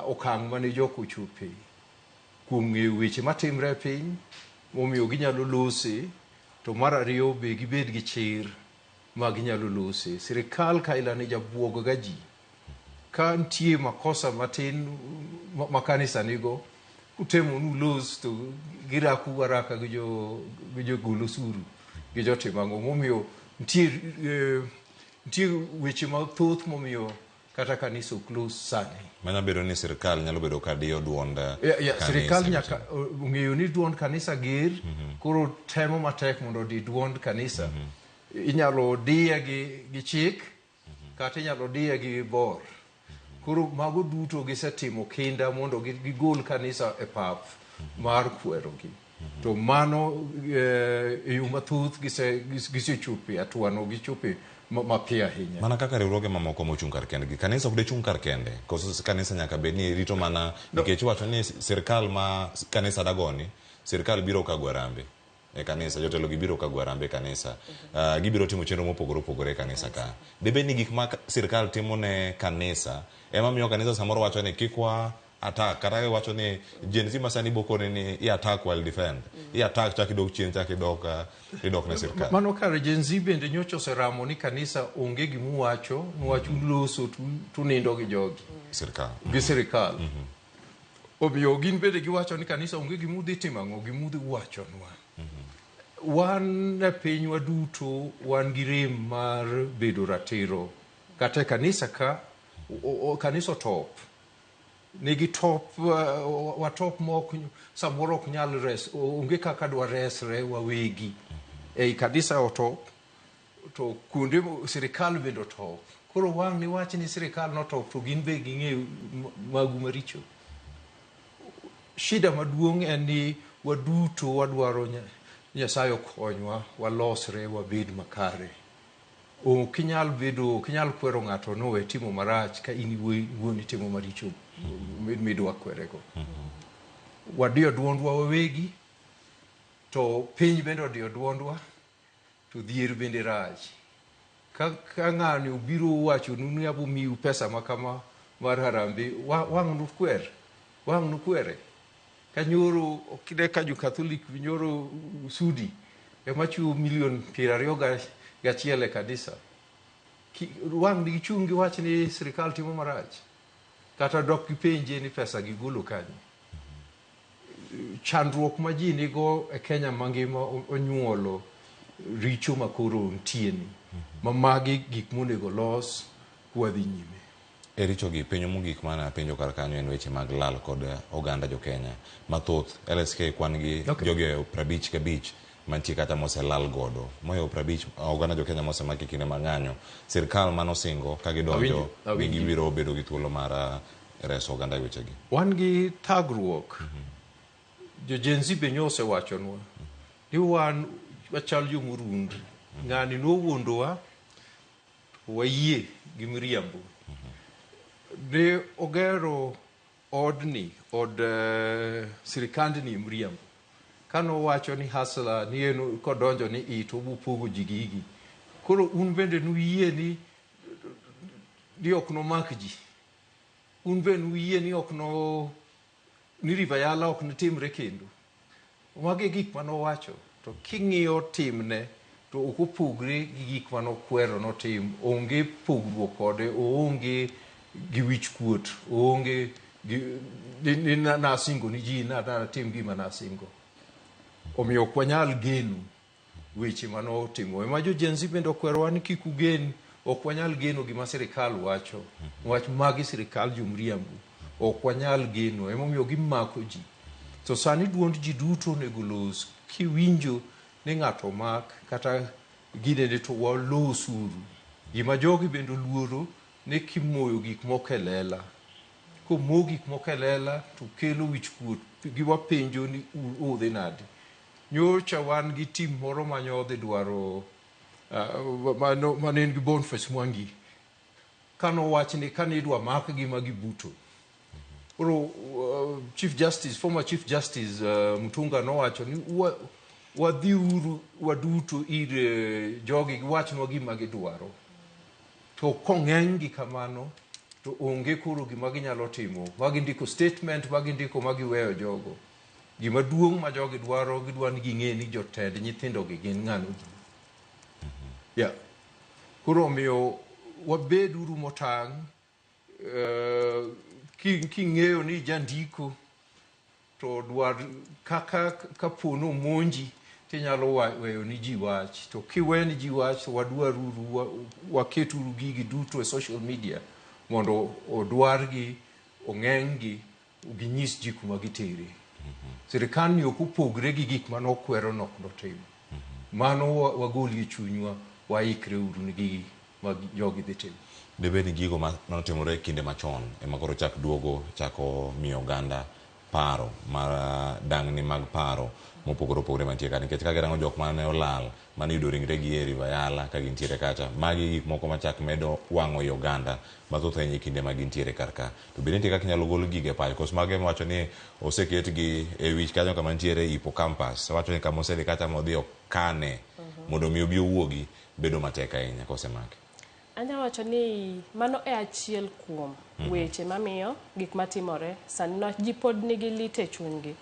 okang' mane joko ochopie kuom ng'eyo weche matimre e piny momiyo ginyalo lose, to mar ariyo be gibed gi chir ma ginyalo lose. Sirikal kaila ne jabuog ga ji ka nitie makosa matin ma kanisa nigo utemo nulos to giraku waraka gi jo golo suru gi jo timango momiyo nitie weche mathoth momiyo kata kanisa close sani. Manya bedo ni sirikal nyalo bedo ka dio duond sirikal nyaka ng'eyo ni duond kanisa ger koro temo matek mondo di duond kanisa inyalo diya gi chik kata inyalo diya gi bor. Koro mago duto gisetimo kinda mondo gigol kanisa e pap mar kwerogi. To mano e yo mathoth gisechope atwano gichope mapiyo ahinya. Mana kaka riwruoge mamoko mochung' kar kendgi, kanisa ok de chung' kar kende, koso kanisa nyaka bed ni rito mana nikech wacho ni sirikal ma kanisa dagoni, sirikal biro ka gwarambe e kanisa, jotelo gibiro ka gwarambe kanisa, gibiro timo chenro mopogore opogore kanisa ka. Debe ni gik ma sirikal timo ne kanisa ema miyo kanisa samoro wacho ni kikwa attack, kata wacho ni jenzi masani bokone ni i attack while defend, i attack chaki dok chien chaki dok ne sirikal. Mano kare jenzi bende nyocho seramo ni kanisa onge gimu wacho loso tunindo gi jogi sirikal. Omiyo gin bende giwacho ni kanisa onge gimu dhi timango gimu dhi wacho nwa. Wan e pinywa duto wan gi rem mar bedo ratiro, kata kanisa ka kanisa top nigi top watop mok samoro ok nyal res onge kaka dwa resre wawegi ei kanisa otop to kuonde sirikal bende top. Koro wang' ni wach ni sirikal no top to gin be ging'eyo magu maricho. Shida maduong' en ni waduto wadwaro Nyasaye okonywa walosre wabed makare. Kinyal kwero ng'ato no we timo marach ka in wuoni timo maricho midwa kwerego. Wadiyo duondwa wawegi to piny bende odiyo duondwa to dhier bende rach. Ka ng'ani obiro wacho nunu yabo miu pesa makama mar harambe wang' nukwere. Ka nyoro kide ka jo Catholic nyoro sudi ema chiwo milion 21 kanisa. Wang' nigi chung' gi wach ni sirikal timo marach. Kata dok gipenje ni pesa gigolo kanyo. Chandruok ma ji nigo e Kenya mangima onyuolo richo makoro ntieni. Mamagi gik monego los wadhi nyime. E richo gi penyo mogik mana penjo kar kanyo en weche mag lal kod oganda jo Kenya mathoth. LSK kwan gi joge 55 mantie kata mose lal godo moyo 50 oganda jo Kenya mose maki kinde mang'anyo. Sirikal mano singo ka gidonjo ni gibiro bedo gi thuolo mar reso oganda wechegi. Wan gi thagruok jo jenzi be nyose wachonwa ni wan wachal jo Murundi ng'ani nowuondowa wayie gi miriambo. De ogero od sirikandni miriambo kano wacho ni hasla ni eno kodonjo ni ito bupogo jigigi. Koro un bende nuyie ni ok no mak ji. Un bende nuyie ni ok no ni rivayala ok no timre kendo. Wage gik mano wacho to king'iyo timne to ok opogre gi gik mano kwero no tim. Onge pogruok kode, onge gi wich kuot, onge ni nasingo ni ji na tim gima nasingo. Omiyo kwanyal geno weche mano timo. Ema jo jenzi bende okwero ni kik ugen, ok wanyal geno gima sirikal wacho. Wach magi sirikal jumriambu. Ok wanyal geno, ema omiyo gimako ji. So sani duond ji duto nego los kiwinjo ni ng'ato mak kata gine to walosuru. Gima jogi bende luoro ne kimoyo gik moko e lela. Komo gik moko e lela to kelo wich kuot. Giwa penjo ni udhi nade. nyocha wan gi tim moro manyodhi dwaro manen gi Boniface Mwangi kano wachni kanidwa makgi magibuto. Chief Justice, former Chief Justice Mutunga nowacho ni wadhiuru waduto ir jogi wachnwa gima gidwaro. To kong'eny gi kamano to onge koro gima ginyalo timo. Magindiko statement, magindiko magiweyo jogo. Gima duong' ma jogi dwaro gidwani ging'e ni jotend nyithindo gi gin ng'ano ji. Koro omiyo wabeduru motang' king'eyo ni jandiko to dwar kaka kapono monji tinyalo weyo ni ji wach. To kiwe ni ji wach to wadwaruru waketuru gigi duto e social media mondo odwargi ong'enggi ginyis ji kuma gitere. Sirikal ni ok opogre gi gik mano kwero nok notim. Mano wagoli e chunywa waikre uru ni gigi mag jogi dhi timo. Debe ni gigo manotimore kinde machon ema koro chak duogo chako miyo oganda paro mar dang'ni mag paro mopogore opogore mantie ka, nikech ka girango jok mane olal mane yudo ringre gi e River Yala ka gintiere kacha, magi gik moko machak medo wang'o i oganda mathoth ahinya kinde ma gintiere kar ka. To bende nitie kaka inyalo gol gige pacho, kos mage wacho ni oseketgi e wich kanyo kama nitiere hippocampus, wacho ni kama osedhi kacha modhi okane mondo mi obi owuogi bedo matek ahinya kosemake. Anya wacho ni mano e achiel kuom weche mamiyo gik matimore sani no ji pod nigi lit e chunygi.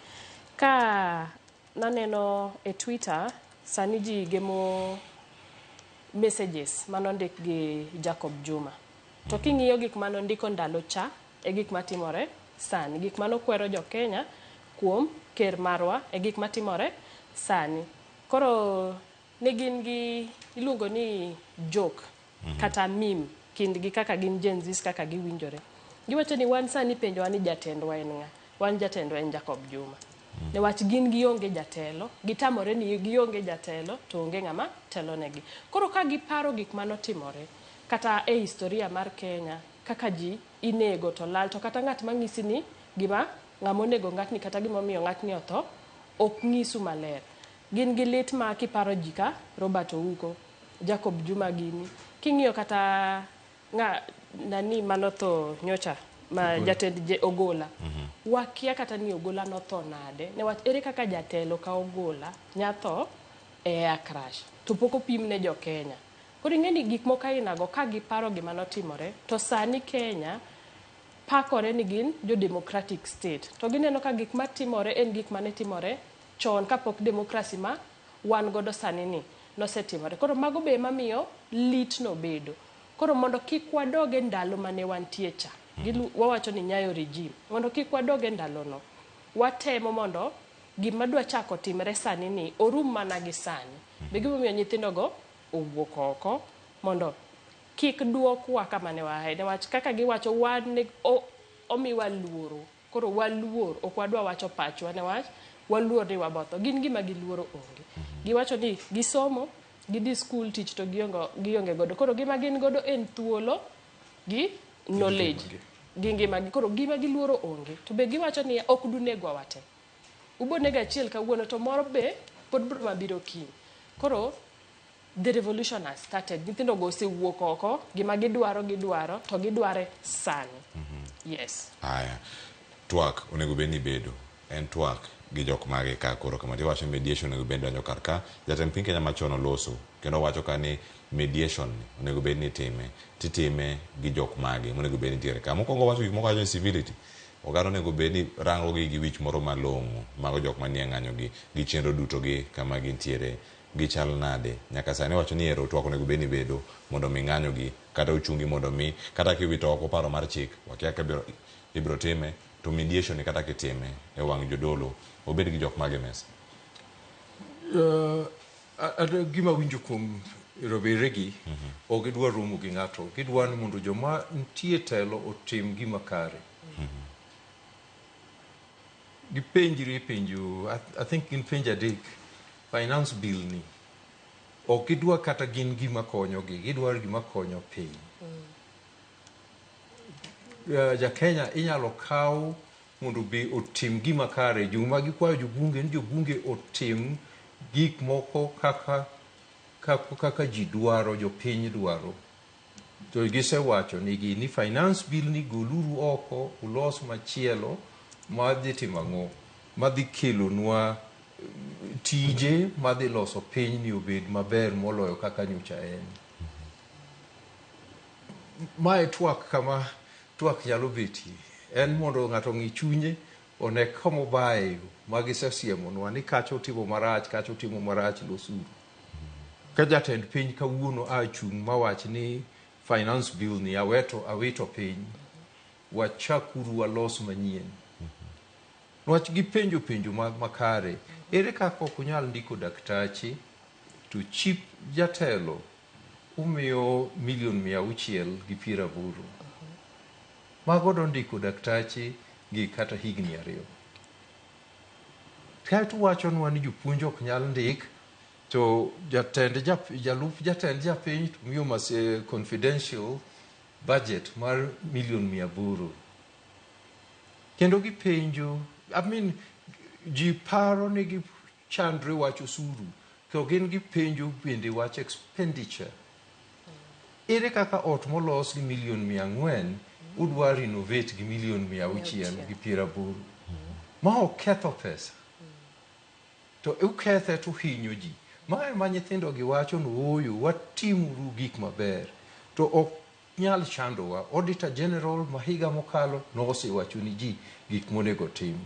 Ka naneno e Twitter sani ji gemo messages manondik gi Jacob Juma. To king'iyo gik manondiko ndalo cha e gik matimore sani, gik manokwero jo Kenya kuom ker marwa e gik matimore sani. Koro ne gin gi iluongo ni joke kata meme kindgi kaka gin Gen Zs kaka giwinjore. Giwacho ni wan sani penjo ni jatendwa en ng'a? Wan jatendwa en Jacob Juma. Newach gin gionge jatelo, gitamore ni gionge jatelo to onge ng'ama telo negi. Koro ka giparo gik manotimore kata e historia mar Kenya, kaka ji inego to lal, to kata ng'at mang'isi ni gima ng'amonego ng'atni kata gima miyo ng'atni otho ok ng'isu maler. Gin gi lit ma kiparo jika Robert Ouko, Jacob Juma gini. King'iyo kata nani manotho nyocha ma jatend Ogola. Wakia kata ni Ogola notho nade. Newach ere kaka jatelo ka Ogola nyatho e air crash. To poko pim ne jo Kenya. Koro ing'eni gik moko ainago ka giparo gima notimore, to sani Kenya pakore ni gin jo democratic state. To gineno ka gik matimore en gik mane timore chon kapok demokrasi ma wan godo sani ni nosetimore. Koro mago be mamiyo lit no bedo. Koro mondo kik wadoge ndalo mane wantie cha. Wawacho ni Nyayo regime. Mondo kik wadoge ndalo no. Watemo mondo gima dwa chako timre sani ni orum mana gi sani. Be gimomiyo nyithindo go owuok oko mondo kik duokwa kama ne wahae. Newach kaka giwacho wan omiwa luoro. Koro waluor ok wadwa wacho pachwa newach waluor ni wabotho. Gin gima giluoro onge. Giwacho ni gisomo, gidhi school tich to gionge godo. Koro gima gin godo en thuolo gi knowledge. Gingima koro gima giluoro onge. To be giwacho ni ok dunegwa wate. Ubonega achiel kawuono to moro be pod bro mabiro kiny. Koro the revolution has started. Nyithindo go osewuok oko, gima gidwaro to gidware sani. Yes. Aya. Twak onego beni bedo. En twak gi jok mage ka koro kama tiwacho mediation onego bed donjo kar ka. Jatend piny Kenya machon oloso kendo wacho ka ni mediation onego bed ni titime gi jok mage onego bed ni tiere ka. Mokwongo wacho gik moko wacho civility. Oganda onego bed ni rango gi wich moro malong'o mago jok manie ng'anyo gi chenro duto gi kama gintiere gichal nade. Nyaka sani wacho ni ero twak onego bed ni bedo mondo mi ng'anyo gi kata uchungi mondo mi kata kiwito oko paro mar chik wakia ka ibro time to mediation kata kitime e wang' jodolo obed gi jok mage mesa. Gima winjo kuom roberegi ok gidwa romo gi ng'ato, gidwa ni mondo joma nitie telo otim gima kare. Gipenjre penjo, I think gin penjo adek, finance bill ni ok gidwa kata gin gima konyogi, gidwa gima konyo piny. Ja Kenya inyalo kaw mondo be otim gima kare. Joma gikwayo jobunge ni jobunge otim gik moko kaka ji dwaro, jopiny dwaro. To gisewacho ni finance bill ni goluru oko, ulos machielo madhi timo ang'o, madhi kelonwa tije, madhi loso piny ni obed maber moloyo kaka nyocha en. Mae twak kama twak nyalo betie en mondo ng'ato ng'i chunye, one kama obayo magisesiemonwa ni kacha otimo marach, kacha otimo marach, losuru. Ka jatend piny kawuono achung' mawach ni finance bill ni awito piny, wachakuru walos manyien. Nwach gipenjo makare, ere kaka ok unyal ndiko daktachi to chip jatelo umiyo $680,000. Mago ndiko daktachi gi kata higni 2. Kaeto wachonwa ni jopuonj ok nyal ndik, to jalup jatend japiny to miyo confidential budget mar $100,000. Kendo gipenjo, ji paro ni gichandre wacho suru, to gin gipenjo bende wach expenditure. Ere kaka ot molos gi $400,000 udwa renovate gi $680,000 ma oketho pesa, to ukethe to hinyo ji. Mae ma nyithindo giwacho nooyo watimuru gik maber, to ok nyal chandowa. Auditor General mahiga mokalo nosewacho ni ji gik monego tim.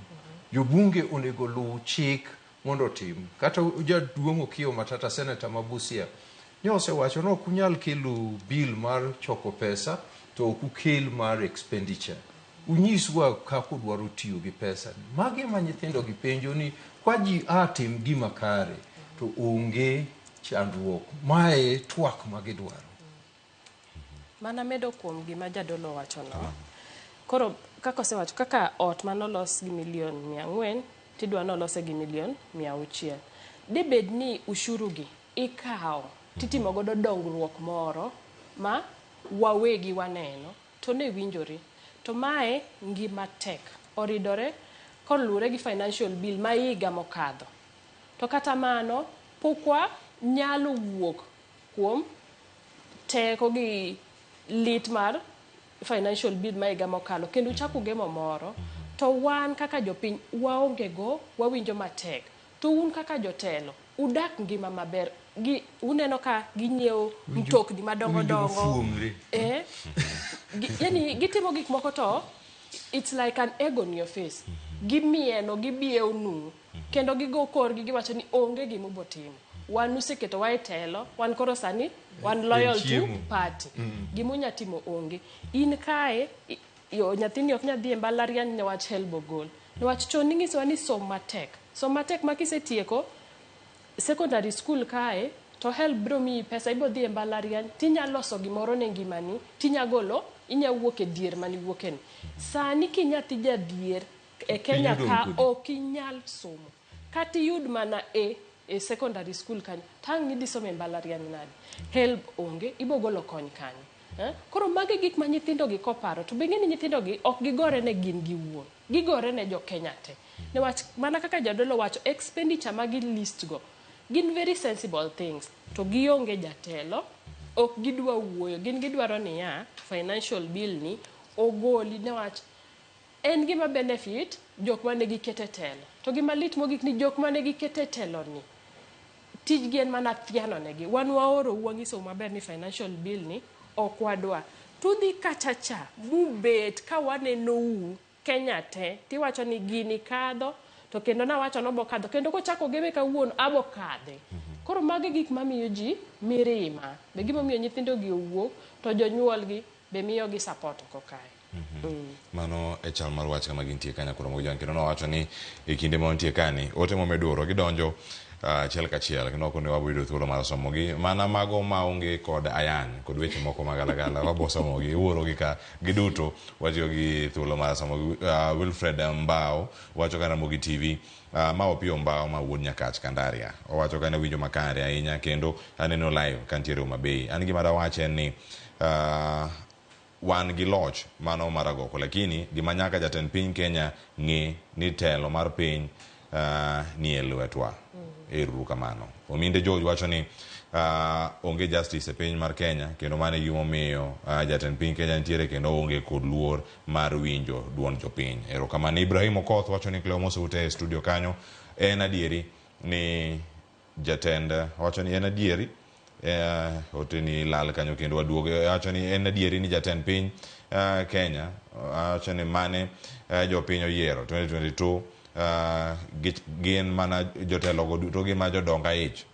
Jobunge onego luw chik mondo tim. Kata jaduong' Okiya Matata, Senator ma Busia, nosewacho ni ok unyal kelo bill mar choko pesa to ok ukel mar expenditure. Unyiswa kaka udwaro tiyo gi pesa. Magi ma nyithindo gipenjo ni kwa ji atim gima kare to onge chandruok. Mae twak magidwaro. Mana medo kuom gima jadolo wacho no. Koro kaka osewacho, kaka ot manolos gi $400,000 tidwa nolose gi $600,000. Debed ni ushuru gi ikawo titimo godo dongruok moro ma wawegi waneno to ne winjore. To mae ngima tek oridore kolure gi financial bill ma higa mokadho. To kata mano pokwa nyalo wuok kuom teko gi lit mar financial bill ma higa mokalo, kendo chako gemo moro to wan kaka jopiny waonge go, wawinjo matek. To un kaka jotelo udak ngima maber, uneno ka ginyiewo mtokni madongo yani gitimo gik moko to it's like an egg on your face. Gimieno, gibiewo nu, kendo gigo korgi giwacho ni onge gima ubotimo. Wan useketo wa e telo, wan koro sani, wan loyal to party. Gimunya timo onge. In kae, nyathini ok nyadhi e mbalariany newach HELB ogol. Newach chon ning'isowa ni som matek. Som matek makisetieko secondary school kae, to HELB biro miyi pesa, ibo dhi e mbalariany, tinya loso gimoro ne ngimani, tinya golo, inya wuok e dier mani wuoken. Sani kinyathi jadhier e Kenya ka ok inyal somo. Kati yud mana e secondary school kanyo, tang' nidhi somo e mbalariany nadi. HELB onge, ibo golo kony kanyo. Koro magi gik ma nyithindo gi koparo, to beng'e ni nyithindo gi ok gigore ne gin giwuon, gigore ne jo Kenya te. Newach mana kaka jadolo wacho, expenditure magi list go gin very sensible things, to gionge jatelo, ok gidwa wuoyo, gin gidwaro ni financial bill ni ogoli, newach en gima benefit jok mane gikete telo. To gima lit mogik ni jok mane gikete telo ni tijgi en mana thiano negi. Wan waoro wangiso maber ni financial bill ni ok wadwa. Tudhi kachacha mubet ka waneno Kenya te tiwacho ni gini kadho, to kendo na wacho no bokadho, kendo kochako gebe kawuono abokadhe. Koro magi gik mamiyo ji mirima. Be gima miyo nyithindo gi owuok, to jonyuol gi be miyo gi support kokae. Mano e chal mar wach kama gintie kanya kuro mogijan, kendo nowacho ni e kinde ma wantie kani ote momeduro gidonjo achiel kachiel, kendo ok ne waboyudo thuolo mar somogi. Mana mago maonge kod ayan kod weche moko magalagala wabo somogi, iwuorogi ka giduto watiyo gi thuolo mar somogi. Wilfred Mbao wacho ka Ramogi TV, ma Opiyo Mbao ma wuod Nyakach Kandaria, owacho ka ne winjo makare ahinya, kendo aneno live kantiere Homa Bay. An gima dawacho en ni wan gi loch mano maragoko, lakini gima nyaka jatend piny Kenya ng'e ni telo mar piny ni e lwetwa. ero kamano. Ominde George wacho ni onge justice e piny mar Kenya kendo mane gimomiyo jatend piny Kenya nitiere kendo onge kod luor mar winjo duond jopiny. Ero kamano. Ibrahim Okoth wacho ni Cleo Moseute e studio kanyo en adieri ni jatend wacho ni en adieri oteni lal kanyo kendo waduogo wacho ni en adieri ni jatend piny Kenya wacho ni mane jopiny oyiero 2022 gin mana jotelo go duto gi ma jodonga ich.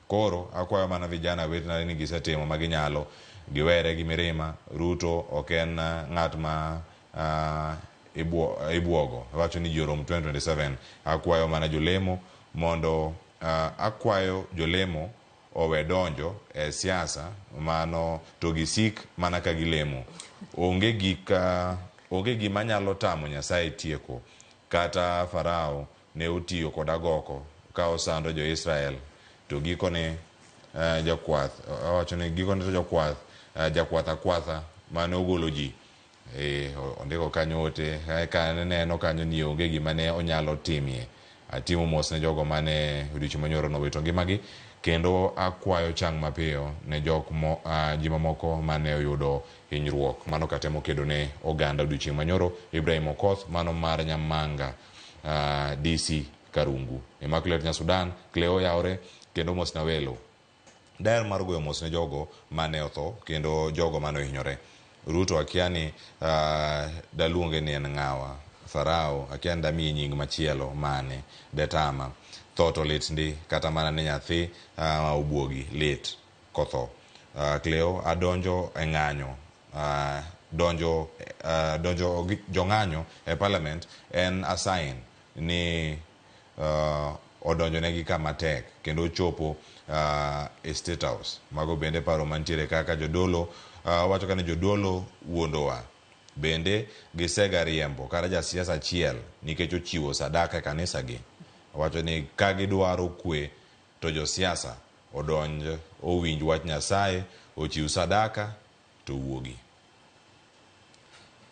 Koro akwayo mana vijana wetna ni gisetimo maginyalo giwere gi mirima. Ruto oken ng'at ma ibuogo. Wacho ni Jorom 2027 akwayo mana jolemo mondo akwayo jolemo owe donjo e siasa mano to gisik mana ka gilemo. Onge gima nyalo tamo Nyasaye tieko. Kata Farao ne otiyo kod agoko ka osando jo Israel to gikone jakwath wacho ni gikone to jakwath akwatha mane ogolo ji ondiko kanyo ote ka neno kanyo ni onge gima ne onyalo timie. Atimo mos ne jogo mane odiochieng' manyoro nowito ngimagi kendo akwayo chang mapiyo ne ji mamoko mane oyudo hinyruok mano katemo kedo ne oganda odiochieng' manyoro. Ibrahim Okoth mano mar Nyamanga DC Karungu. Immaculate Nyasudan Cleo Yaore kendo mos na welo. Daer mar goyo mos ne jogo mane otho kendo jogo mane ohinyore. Ruto akiani daluonge ni en ng'awa. Farao akiani damiye nying machielo mane detama. Thoto lit ndi kata mana ne nyathi obuogi lit kotho. Cleo adonjo e ng'anyo. Donjo jong'anyo e parliament en a sign ni odonjo negi kama tek kendo chopo e State House. Mago bende paro mantiere kaka jodolo wacho kane jodolo wuondowa bende gisega riembo kata jasiasa achiel nikech ochiwo sadaka e kanisa gi. Wacho ni ka gidwaro kwe to josiasa odonj owinj wach Nyasaye ochiw sadaka to wuogi.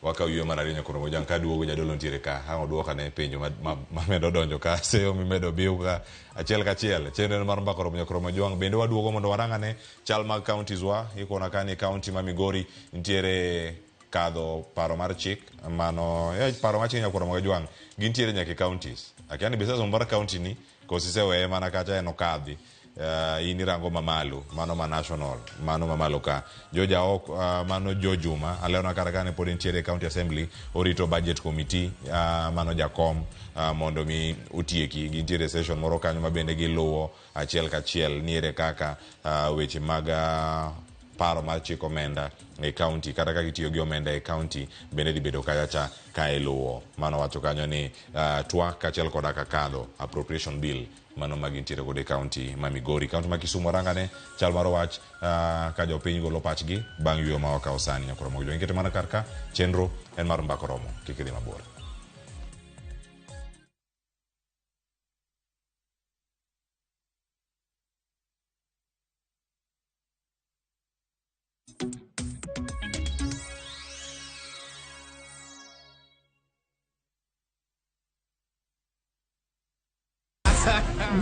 Waka wiyo mararinya koro mojang ka duogo jadolo ntiere ka ha oduoka ne penjo mamedo donjo ka seyo mimedo biu ka achiel ka achiel chenro mar mbaka romo nyakoro majuang bende waduogo mondo warangane chal mag counties wa ikona kani county ma Migori ntiere kadho paro mar chik mano paro mar chik nyakoro majuang gintiere nyaka counties akiani bisa mbara county ni kosise weye mana kacha eno kadhi ini rango mamalo mano ma national mano mamalo ka joja ok mano jojuma aleona karakane pod ntiere county assembly orito budget committee mano jakom mondo mi utieki gintiere session moro kanyo mabende giluwo achiel ka achiel niere kaka weche mag paro mar chik omenda e county kata ka gitiyo gi omenda e county bende dibedo kacha ka iluwo. Mano wacho kanyo ni twak kachiel koda kakadho appropriation bill mano magintiere kod e county ma Migori. County ma Kisumu rangane chal mar wach ka jopiny golo pachgi bang' yweyo ma wakawo sani nyakoro mogo ingete mana karka chenro en mar mbaka romo kik idhi mabor.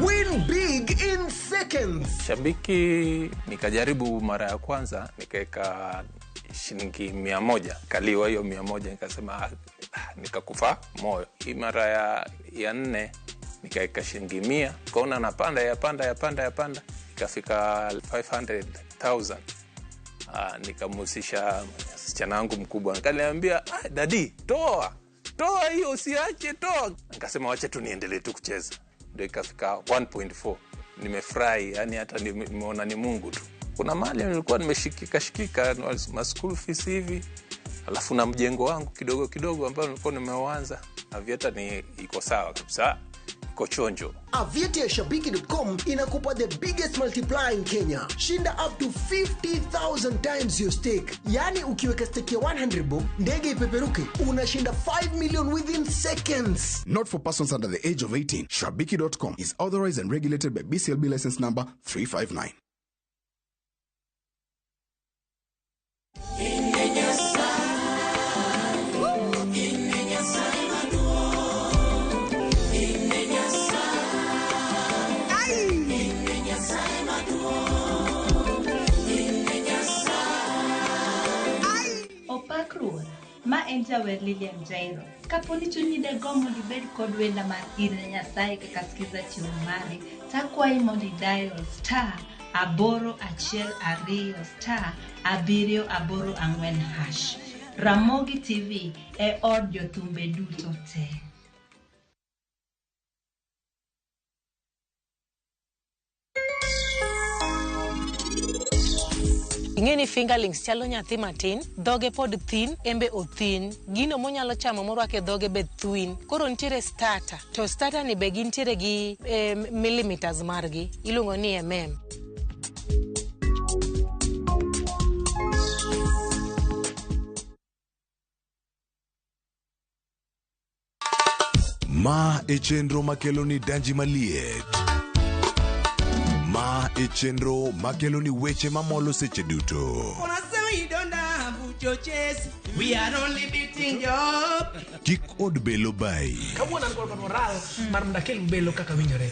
Win big in seconds. Shabiki nikajaribu mara ya kwanza nikaweka shilingi 100 kaliwa hiyo 100 nikasema nikakufa moyo. Hii mara ya 4 nikaweka shilingi 100 kaona napanda yapanda ikafika 500,000. Nikamusisha msichana wangu mkubwa akaniambia daddy toa hiyo usiache toa. Nikasema wacha tu niendelee tu kucheza. Ndio ikafika 1.4. Nimefurahi yani hata nimeona ni Mungu tu. Kuna mali nilikuwa nimeshikika ma school fees hivi. Alafu na mjengo wangu kidogo ambao nilikuwa nimeuanza. Avieta ni iko sawa kabisa. Iko chonjo. Avieta ya Shabiki.com inakupa the biggest multiplier in Kenya. Shinda up to 50,000 times your stake. Yani ukiweka stake ya 100 bob, ndege ipeperuke, unashinda 5 million within seconds. Not for persons under the age of 18. Shabiki.com is authorized and regulated by BCLB license number 359. jawer Lilian Jairo. Kaponi chunyi de gomo di bed kod wenda mar ire Nyasaye kaka skiza chiwo mare, takwayi mondi dial star 812 star 784 hash. Ramogi TV e od jothumbe duto te. Ingeni fingerlings chalo nyathi matin, dhoge pod thin, embe othin. Gino monyalo chamo morwake dhoge be twin. Koro nitiere starter. To starter ni be gintiere gi millimeters margi. Iluongo ni mm. Ma e chenro makelo ni danji maliet. Ma e chenro makelo ni weche mamolo seche duto. We are only beating job. Kik od belo bai. Kawuono an kod moral mar mdakel belo kaka winjore.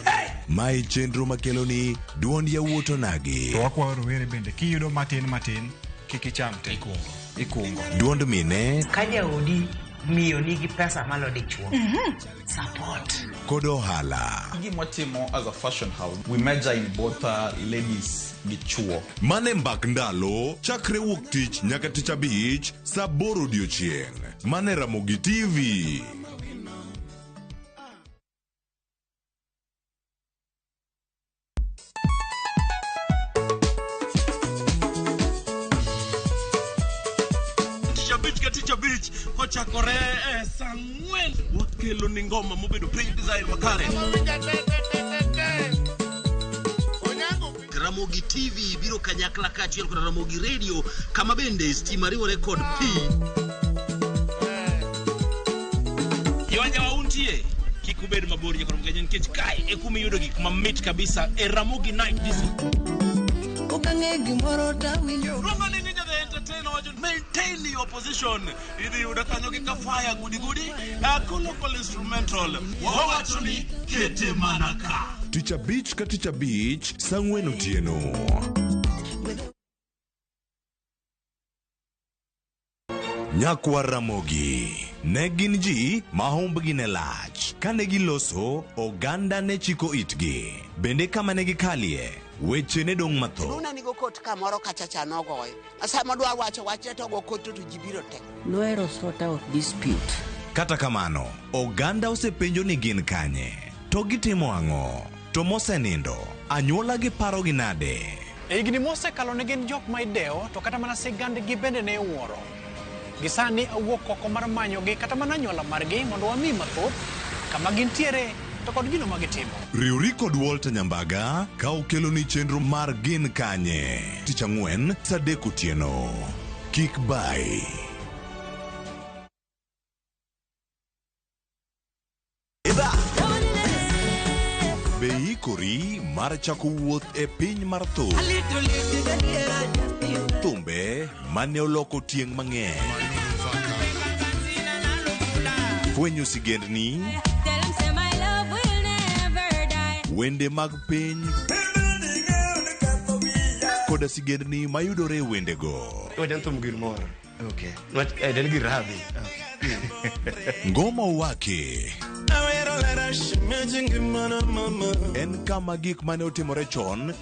Ma e chenro makelo ni duond yawuoto nagi. To wakwayo rowere bende kiyudo matin kik icham te. Ikungo. Duond mine. Kaja odi miyo nigi pesa malo dichuo. Support. Kod ohala. Gimotimo as a fashion house, we measure in both ladies gi chuo. Mane mbak ndalo chakre wuok tich nyaka tich abich saa 8 odiochieng'. Mane Ramogi TV. Beach kochakore sangwen wakelo ni ngoma mobedo pay design makare. Ramogi TV biro kanyakla kaachiel kod Ramogi Radio kama bende stima riwo record P. Yawanja wauntie kikubed mabor nyakoro mgenye nikech kai ekumi yudo gik mamit kabisa Ramogi Night this. Okange gimoro ta winjo. Maintain your position. Idi udakanyo kika fire gudi local instrumental. Wawachoni kete manaka. Teacher Beach ka Teacher Beach sangwen otieno. Nyakwa Ramogi ne gin ji mahombgi ne lach. Kane giloso oganda ne chiko itgi. Bende kama ne gikalie weche ne dong matho. Nuna nigo kot kamoro kachacha nogoyo. Asa modwa wacho to go kot to jibiro tek. Luero sort out dispute. Kata kamano, oganda osepenjo ni gin kanye. To gitimo ang'o? To mosenindo, anyuola gi paro gi nade? Igni mose kalo ne gin jok ma ideo to kata mana sigand gi bende ne wuoro. Gisani awuok oko mar manyo gi kata mana anyuola margi mondo wami mathoth kama gintiere to kod gino magitimo. Riuri kod Walter Nyambaga ka okelo ni chenro mar gin kanye. Tich Ang'wen saa 3 otieno. Kik bai. Be ikori mar chako wuoth e piny mar thum. Thumbe mane oloko tieng' mang'eny. Fwenyo sigendni. Wende mag piny. Koda sigendni mayudore wendego. Wajan thum gir moro. Okay. Den gir radhi. Ngoma wake. En kama gik mane otimore chon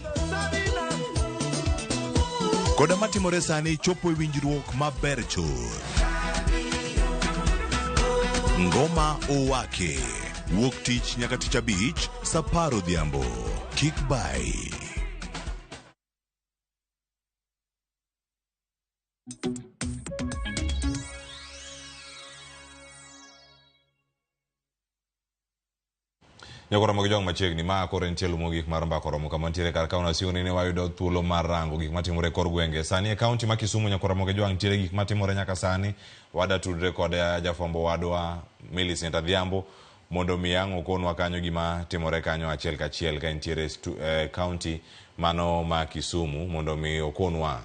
koda matimore sani chopo e winjruok maber chuth. Ngoma owake wuok tich nyaka tich abich saa 10 odhiambo. Kik bai. Nyakora mag jong machiegni ma koro en tielo mogik mar mbako romo kama ntiere kar kauna siuni ne wayudo thuolo mar rango gik matimore kor gwenge. Sani e kaunti ma Kisumu nyakora mag jong ntiere gik matimore nyaka sani. Wada tudre kod jafwambo wadwa Millicent Adhiambo mondo miyango konwa kanyo gima timore kanyo achiel kachiel ka ntiere kaunti mano ma Kisumu mondo mi okonwa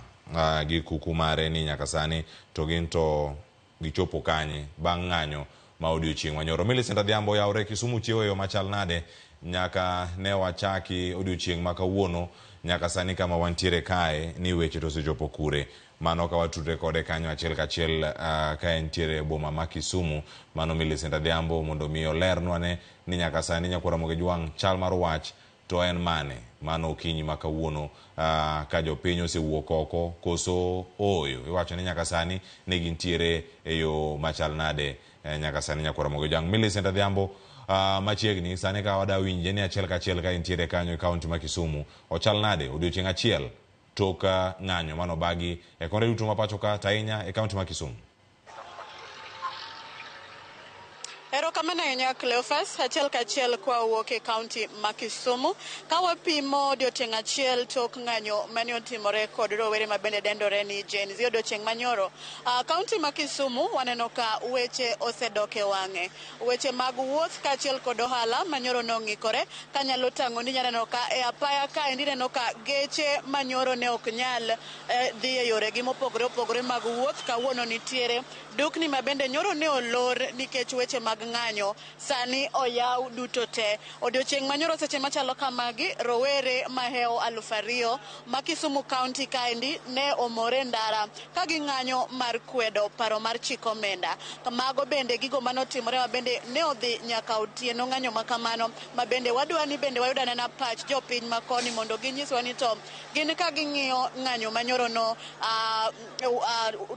gi kuku mare ni nyaka sani to ginto gichopo kanye bang' ng'anyo ma odiochieng' manyoro. Millicent Adhiambo yaure Kisumu chiewo yo machal nade nyaka ne wachaki odiochieng' ma kawuono nyaka sani kama wantiere kae ni weche to sechopo kure. mano ka watudre kode kanyo achiel kachiel ka entiere boma ma Kisumu. Mano Millicent Adhiambo mondo mi olernwane ni nyaka sani Nyakwar Ramogi Jwang' chal mar wach to en mane mano okinyi ma kawuono ka jopiny osewuok oko koso oyo. Iwacho ni nyaka sani ne gintiere e yo machal nade nyaka sani Nyakwar Ramogi Jwang'. Millicent Adhiambo machiegni sani ka wada winje ni achiel kachiel ka entiere kanyo e kaunti ma Kisumu ochal nade odiochieng' achiel tok ng'anyo mano bagi e konde duto ma pacho ka tainya e kaunti ma Kisumu. Erokamano ahinya Cleophas, achiel kachiel kwa wuok e kaunti ma Kisumu ka wapimo odiochieng' achiel tok ng'anyo mane otimore kod rowere ma bende dendore ni Gen Z odiochieng' manyoro. Kaunti ma Kisumu waneno ka weche osedok e wang'e. Weche mag wuoth kaachiel kod ohala manyoro nong'ikore kanyalo tang'o ni nyaneno ka e apaya ka endi neno ka geche manyoro ne ok nyal dhi e yore gi mopogore opogore mag wuoth kawuono nitiere dukni ma bende nyoro ne olor nikech weche mag ng'anyo sani oyaw duto te. Odiochieng' manyoro seche machalo kamagi rowere maheo 2,000 ma Kisumu County kaendi ne omore ndara ka ging'anyo mar kwedo paro mar chik omenda. Mago bende gigo manotimore ma bende ne odhi nyaka otieno ng'anyo makamano ma bende wadwa ni bende wayudo anena pach jopiny makoni mondo ginyiswa ni to gin ka ging'iyo ng'anyo manyoro no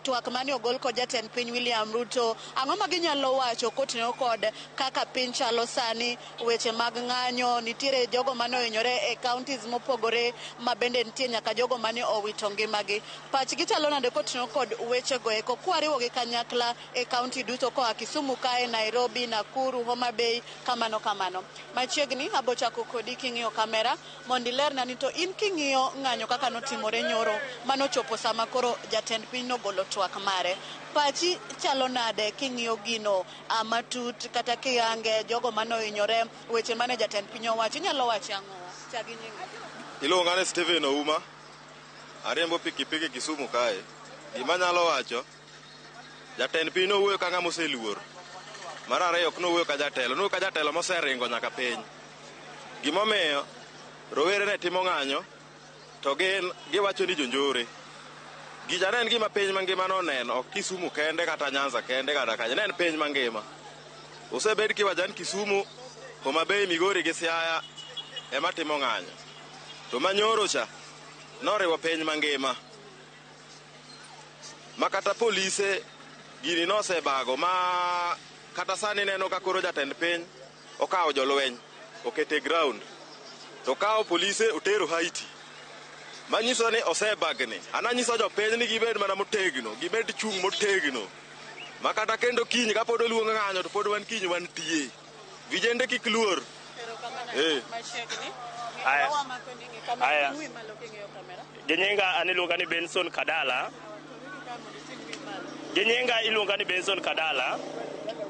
twak mane ogol kod jatend piny William Ruto, ang'o ma ginyalo wacho kotenore kod kaka piny chalo sani, weche mag ng'anyo, nitiere jogo mane ohinyore e counties mopogore ma bende nitie nyaka jogo mane owito ngimagi. Pachgi chalo nade kotenore kod weche go eko kwariwo gi kanyakla e county duto koa Kisumu kae, Nairobi, Nakuru, Homa Bay, kamano. Machiegni abochako kodi king'iyo kamera mondo ilerna ni to in king'iyo ng'anyo kaka notimore nyoro manochopo sama koro jatend piny nogolo twak mare. Pachi chalo nade king'iyo gino matut kata kiyange jogo mane ohinyore, weche mane jatend piny owacho, inyalo wacho ang'o? Chagi nyingi. Iluonga ni Stephen Ouma, ariembo pikipiki Kisumu kae. Gima nyalo wacho, jatend piny nowuoyo ka ng'ama oseluor. Mar ariyo ok nowuoyo ka jatelo, nowuoyo ka jatelo moseringo nyaka piny. Gimomiyo rowere ne timo ng'anyo to giwacho ni jonjore. Gicha en gima piny mangima noneno, ok Kisumu kende kata Nyanza kende kata kaja, en piny mangima. Osebed kiwajan Kisumu, Homa Bay, Migori gi Siaya ema timo ng'anyo. To manyoro cha noriwo piny mangima. Makata polise gini nosebago ma kata sani neno ka koro jatend piny okawo jolweny okete ground. To kawo polise otero Haiti. Manyiso ni osebagni. Ananyiso jopiny ni gibed mana motegno, gibed chung' motegno. Makata kendo kiny kapod oluong ng'anyo to pod wan kiny wan tiye. Vijende kik luor. Aya. Genyinga aniluonga ni Benson Kadala.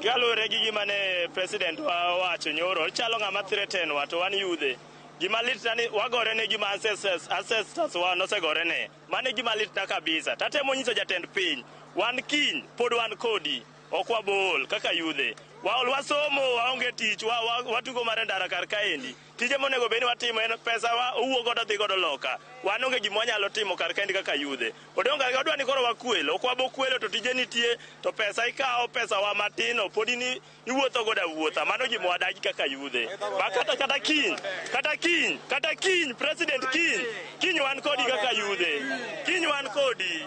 Kaluwore gi gima ne president wa wacho nyoro, chalo ng'ama threaten wa to wan yudhe. Gima litna ni wagore ne gima ancestors wa nosegore ne. Mane gima litna kabisa. Tatemo nyiso jatend piny, wan kiny pod wan kodi, ok wabol kaka yudhe. Wasomo, waonge tich, watugo mar ndara kar kaendi. Tije monego beni watimo en pesa wa owuok godo dhi godo loka. Wan onge gima wanyalo timo kar kaendi kaka yudhe. Odonga wadwa ni koro wakwelo, ok wabo kwelo to tije nitie, to pesa ikawo, pesa wa matino, podi ni iwuotho goda wuotha. Mano gima wadagi kaka yudhe. Ba kata kiny, president kiny wan kodi kaka yudhe. Kiny wan kodi.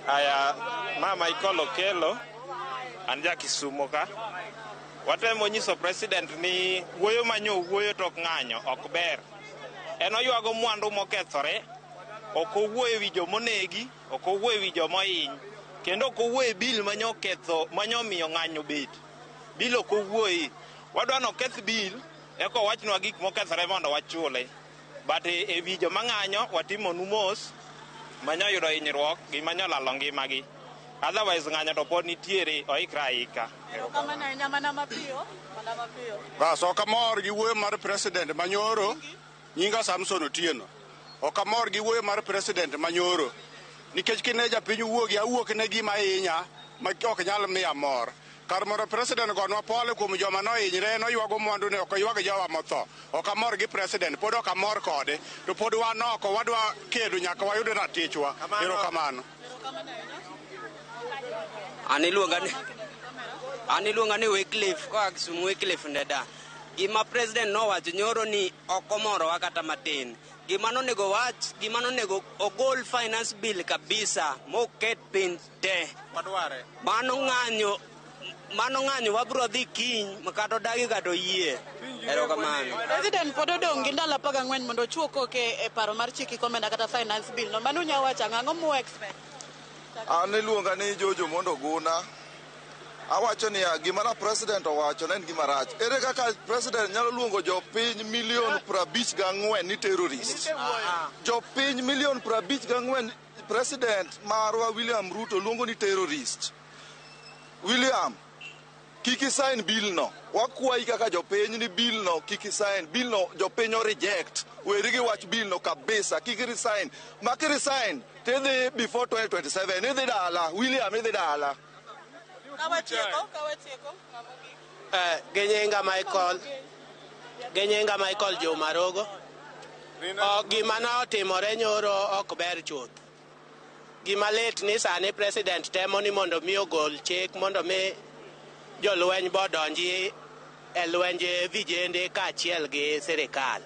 Aya, mama ikolo kelo. Anja Kisumu ka. Watemo nyiso president ni wuoyo manyo wuoyo tok ng'anyo ok ber. En oywago mwandu mokethore, ok owuoyo wi jomonegi, ok owuoyo wi jomohiny, kendo ok owuoyo bil manyo ketho, manyo miyo ng'anyo bet. Bil ok owuoyi. Wadwa no keth bil, eko wachnwa gik mokethore mondo wachule. But e wi joma ng'anyo watimo numos manyo yudo hinyruok gi manyo lalo ngimagi. Otherwise ng'anyo to pod nitiere oikra aika. Bas ok amor gi wuoyo mar president manyoro, nyinga Samson Otieno. Ok amor gi wuoyo mar president manyoro. Nikech kine japiny wuogi awuok ne gima hinya ma ok nyal miya mor. kar mondo president gonwa pole kuom joma nohinyre noywago mwandune ok oywag jowa motho. Ok amor gi president, pod ok amor kode, to pod wan oko wadwa kedo nyaka wayud ratichwa. Erokamano. An iluonga ni Wycliffe, koa Kisumu Wycliffe Ndeda. Gima president nowacho nyoro ni ok omorowa kata matin. Gima nonego wach, gima nonego ogol finance bill kabisa, moket piny te. Mano ng'anyo wabro dhi kiny makato dagi kato yie. Erokamano. President pod odong' gi ndalo 14 mondo ochuo koke e paro mar chiki komenda kata finance bill no. Mano nya wacho ang'o mu expect? An iluonga ni Jojo Mondo Guna. Awacho ni gima na president owacho ne en gima rach. Ere kaka president nyalo luongo jopiny milion 54 ni terrorist? Jopiny milion 54 president marwa William Ruto luongo ni terrorist. William, kiki sign bill no. Wakwayi kaka jopiny ni bill no kiki sign. Bill no jopiny o reject. Weri gi wach bill no kabisa. Kiki resign. Maki resign. Tedhi before 2027. Idhi dala. William idhi dala. Kawatieko. Genyenga Michael Jomarogo. Gima na otimore nyoro ok ber chuth. Gima lit ni sani president temo ni mondo mi ogol chik mondo mi jolweny bodonji e lwenje vijende kaachiel gi sirikal.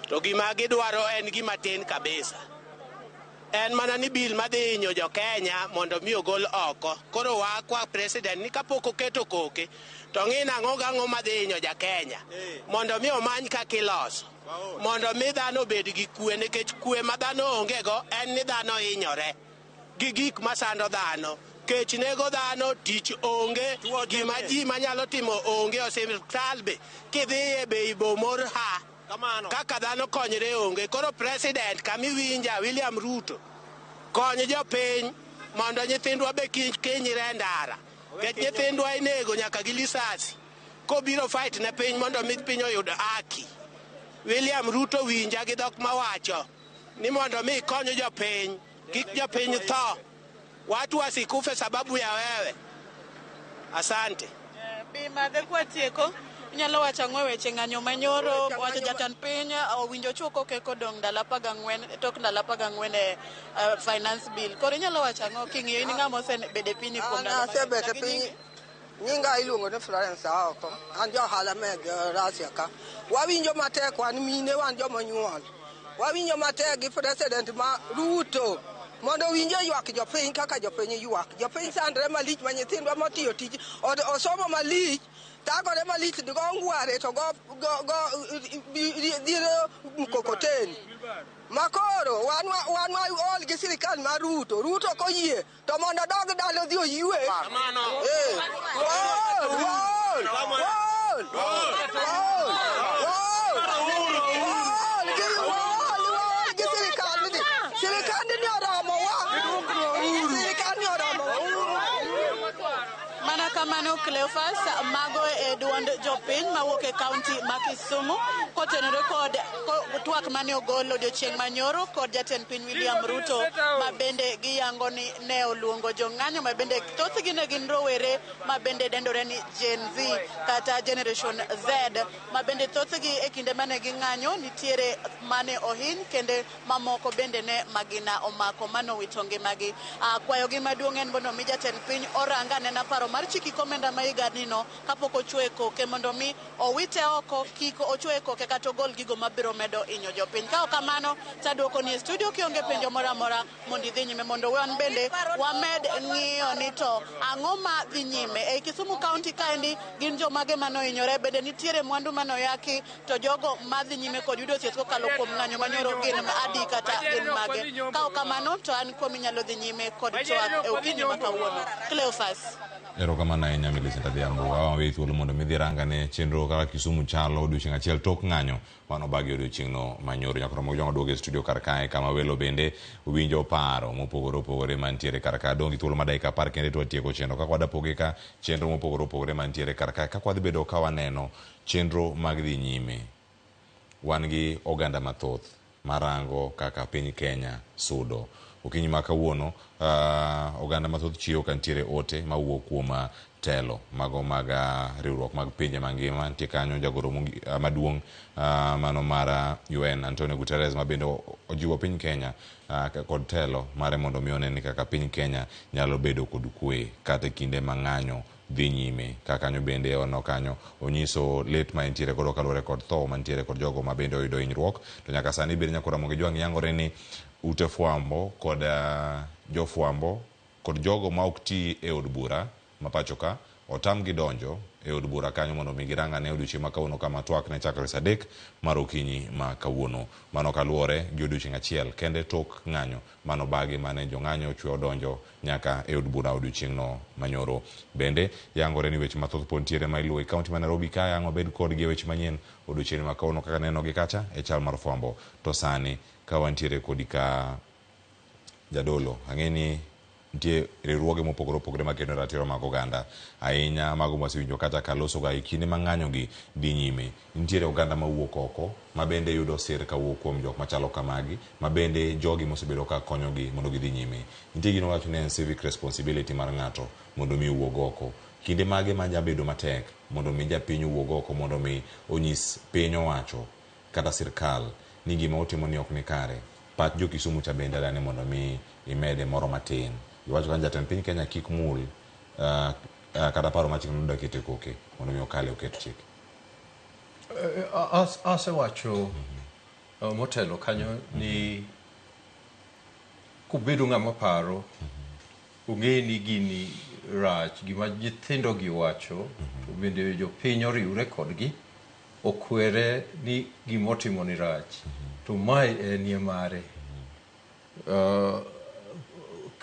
To gima gidwaro en gima tin kabisa. En mana ni bil madhi hinyo jo Kenya mondo mi ogol oko. Koro wakwa president ni kapok oketo koke to ng'ina ng'o madhi hinyo ja Kenya mondo mi omany kaka iloso. Mondo mi dhano obed gi kwe, nikech kwe ma dhano onge go en ni dhano hinyore gi gik masando dhano. Kech nego dhano, tich onge, gima ji manyalo timo onge, osiptal be kidhiye be ibomor ha. Kaka dhano konyre onge. Koro president kamiwinja William Ruto konyo jopiny mondo nyithindwa be kinyre ndara. Kech nyithindwa inego nyaka gi lisasi. Kobiro fight ne piny mondo mi piny oyud haki. William Ruto winja gi dhok mawacho ni mondo mi konyo jopiny, kik jopiny tho. Watu wasikufe sababu ya wewe. Asante. Bima de kwatieko. Nyalo wacho ang'o weche ng'anyo manyoro wacho jatend piny owinjo chuo koke kodong' ndalo 14 tok ndalo 14 e finance bill. Koro nyalo wacho ang'o king'iyo ni ng'ama osebede piny kuom ndalo. Asebede piny. Nyinga iluongo ni Florence Aoko. An jo ohala meg Russia ka. Wawinjo matek wan mine wan joma nyuol. Wawinjo matek gi president ma Ruto. Mondo winjo ywak jopiny kaka jopiny ywak. Jopiny sandre malich ma nyithindwa motiyo tich osomo malich. Tagore malich go ngware to go dire mkokoteni. Makoro wan ol gi sirikal mar Ruto koyie to mondo dog dalo dhi oywe. Kamano Cleophas mago e duond jopiny mawuok e kaunti ma Kisumu kotenore kod twak mane ogolo odiochieng' manyoro kod jatend piny William Ruto ma bende giyango ni ne oluongo jong'anyo ma bende thothgi ne gin rowere ma bende dendore ni Gen Z kata Generation Z ma bende thothgi e kinde mane ging'anyo nitiere mane ohiny kende mamoko bende ne magina omako mano wito ngimagi. Kwayogi maduong' en mondo mi jatend piny oranga nena paro mar chiki komenda ma higanino kapok ochwe koke mondo mi owite oko kik ochwe koke kata ogol gigo mabiro medo hinyo jopiny. Ka kamano taduoko ni studio kionge penjo moro amora mondo idhi nyime mondo wan bende wamed ng'iyo ni to ang'o ma dhi nyime e Kisumu County kaendi gin jomage manohinyore bende nitiere mwandu manoyaki to jogo madhi nyime kod yudo thieth kokalo kuom ng'anyo manyoro gin adi kata gin mage. Ka kamano to an kuom inyalo dhi nyime kod twak e okinyi ma kawuono. Cleophas. Erokamano ahinya Millicent Adhiambo. Wawe thuolo mondo midhi rangane chenro kaka Kisumu chalo odiochieng' achiel tok ng'anyo mano bagi odiochieng'no manyoro. Nyakoromo jogo duogo e studio kar kae kama welo bende winjo paro mopogore opogore mantiere kar kae. Dongi thuolo ma dakika 10 kende to watieko chenro kaka wadapoge ka chenro mopogore opogore mantiere kar kae. Kaka wadhi bedo ka waneno chenro mag dhi nyime. Wan gi oganda mathoth marango kaka piny Kenya sudo. Okinyi ma kawuono oganda mathoth chiwo kantiere ote mawuok kuom telo mago mag riwruok mag pinje mangima. Nitie kanyo jagoro maduong' mano mar UN Antonio Guterres ma bende ojiwo piny Kenya kod telo mare mondo mi one ni kaka piny Kenya nyalo bedo kod kwe kata kinde mang'anyo dhi nyime. Kanyo bende ono kanyo onyiso lit ma entiere kod kalore kod tho mantiere kod jogo ma bende oyudo hinyruok. To nyaka sani bende nyakora moge jwang' yangore ni ute fwambo kod jofwambo kod jogo ma ok ti e od bura ma pacho ka otam gi donjo e od bura kanyo mondo mi giranga ne odiochieng' ma kawuono kama twak ne chakre saa 3 mar okinyi ma kawuono. Mano kaluwore gi odiochieng' achiel kende tok ng'anyo mano bagi mane jong'anyo ochwe donjo nyaka e od bura odiochieng' no manyoro. Bende yangore ni weche mathoth pod ntiere ma iluwo e kaunti ma Nairobi ka yang' obed kod gi weche manyien odiochieng' ma kawuono kaka neno gi kacha e chal mar fwambo. To sani ka wantiere kodi ka jadolo ang'eni nitie riwruoge mopogore opogore makendo ratiro mag oganda ahinya mago masewinjo kata kaloso ga kinde mang'anyo gi dhi nyime. Nitiere oganda mawuok oko ma bende yudo sir kawuok kuom jok machalo kamagi ma bende jogi mosebedo ka konyogi mondo gidhi nyime. Nitie gino wacho ni en civic responsibility mar ng'ato mondo mi wuog oko. Kinde mage ma jabedo matek mondo mi japiny wuog oko mondo mi onyis piny owacho kata sirkal ni gima otimo ni ok ni kare. Pach jo Kisumu cha bende dane mondo mi imede moro matin. Iwacho kan jatend piny Kenya kik mul kata paro machikno da kete koke mondo mi okale oket chik. Asewacho motelo kanyo ni kubedo ng'ama paro ong'e ni gini rach gima nyithindo gi wacho to bende jopiny oriwre kodgi okwere ni gimotimo ni rach to mae en mare.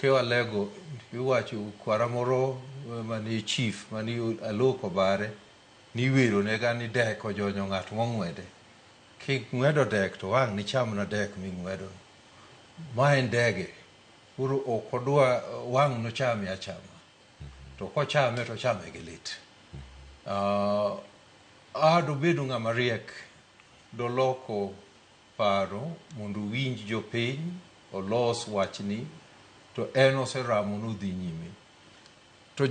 Kewalego iwacho kwara moro mani chief mani aloko bare ni wiro ne gani dek ojonyo ng'at mong'wede kik ng'wedo dek to wang' ni cham na dek ming'wedo ma en ndege koro ok odwa wang' no chame achama to kochame to chame gi lit. Ado bedo ng'ama riek doloko paro mondo winj jopiny olos wachni to en oseramo nodhi nyime to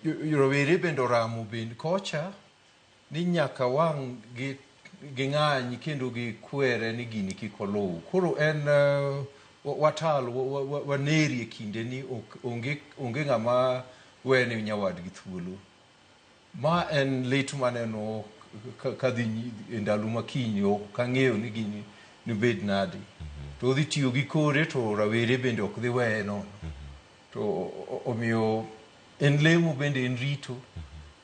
rowere bende oramo bende kocha ni nyaka wang' gi ng'any kendo gi kwere ni gini kik oluw. Koro en watal waneri e kinde ni onge ng'ama wene nyawadgi thuolo. Ma en lit maneno kadhi e ndalo makiny ok ang'eyo ni gini nibed nadi to dhi tiyo gi kore to rawere bende ok dhi weye nono to omiyo en lemo bende en rito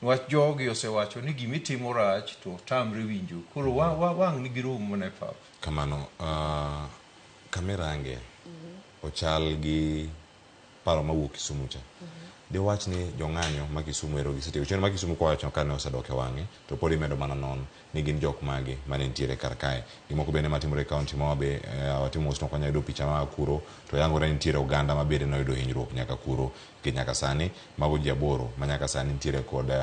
niwach jogi osewacho ni gimitimo rach to tamre winjo koro wang' nigi rom mana e pap. Kamano kamerange ochal gi paro mawuok Kisumu cha de wach ni jong'anyo ma Kisumu ero gisetieko cheno ma Kisumu kwacho ka ne osedok e wang'e to pod imedo mana non ni gin jok mage mane ntiere kar kae. Gimoko bende matimore e kaunti ma wabe watimo usno kwanya yudo picha ma Kuro to yangore nitiere oganda ma bende noyudo hinyruok nyaka Kuro ki nyaka sani mago ji 8 ma nyaka sani nitiere kod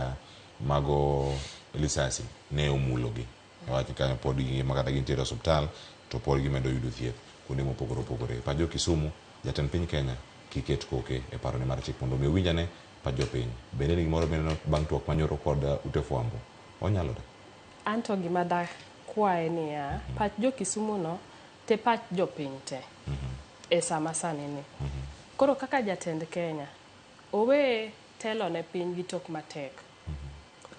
mago lisasi ne omulogi wach kanyo pod gi makata gintiere hospital to pod gimedo yudo thieth kuonde mopogore opogore. Pa jo Kisumu jatend piny Kenya kiket koke e paro ne mar chik mondo mi winjane pa jopiny bende ni gimoro bende bang' twak manyoro kod ute fwambo onyalo da anto gima da kwae niya pach jo Kisumu no te pach jopiny te e sama sani ni koro kaka jatend Kenya owe telo ne piny gi tok matek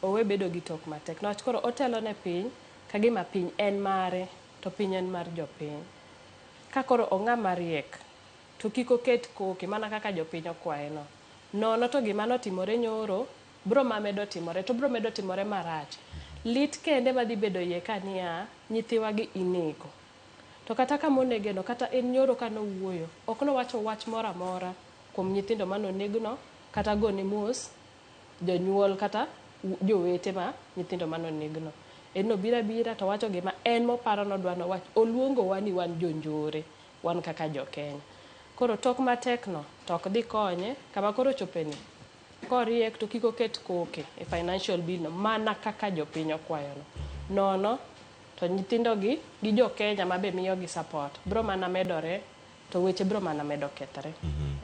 owe bedo gi tok matek niwach koro otelo ne piny kagima piny en mare to piny en mar jopiny ka koro ong'ama riek to kik oket koke mana kaka jopiny okwaye no nono to gima notimore nyoro bro mamedo timore to bro medo timore marach lit kende madhi bedo iye kania nyithiwa gi inego to kata kama onege no kata en nyoro kanowuoyo ok nowacho wach moro amora kuom nyithindo manonegno kata gone mos jonyuol kata jowete ma nyithindo manonegno en no bira to wacho gima en moparo nodwa no wach oluongo wani wan jonjore wan kaka jo Kenya. Koro tok matekno tok dhi konye kama koro chopeni koriek to kiko ket koke e financial bill no mana kaka jopiny okwayo no nono to nyithindo gi jo Kenya mabe miyo gi support bro mana medore to weche bro mana medo kethre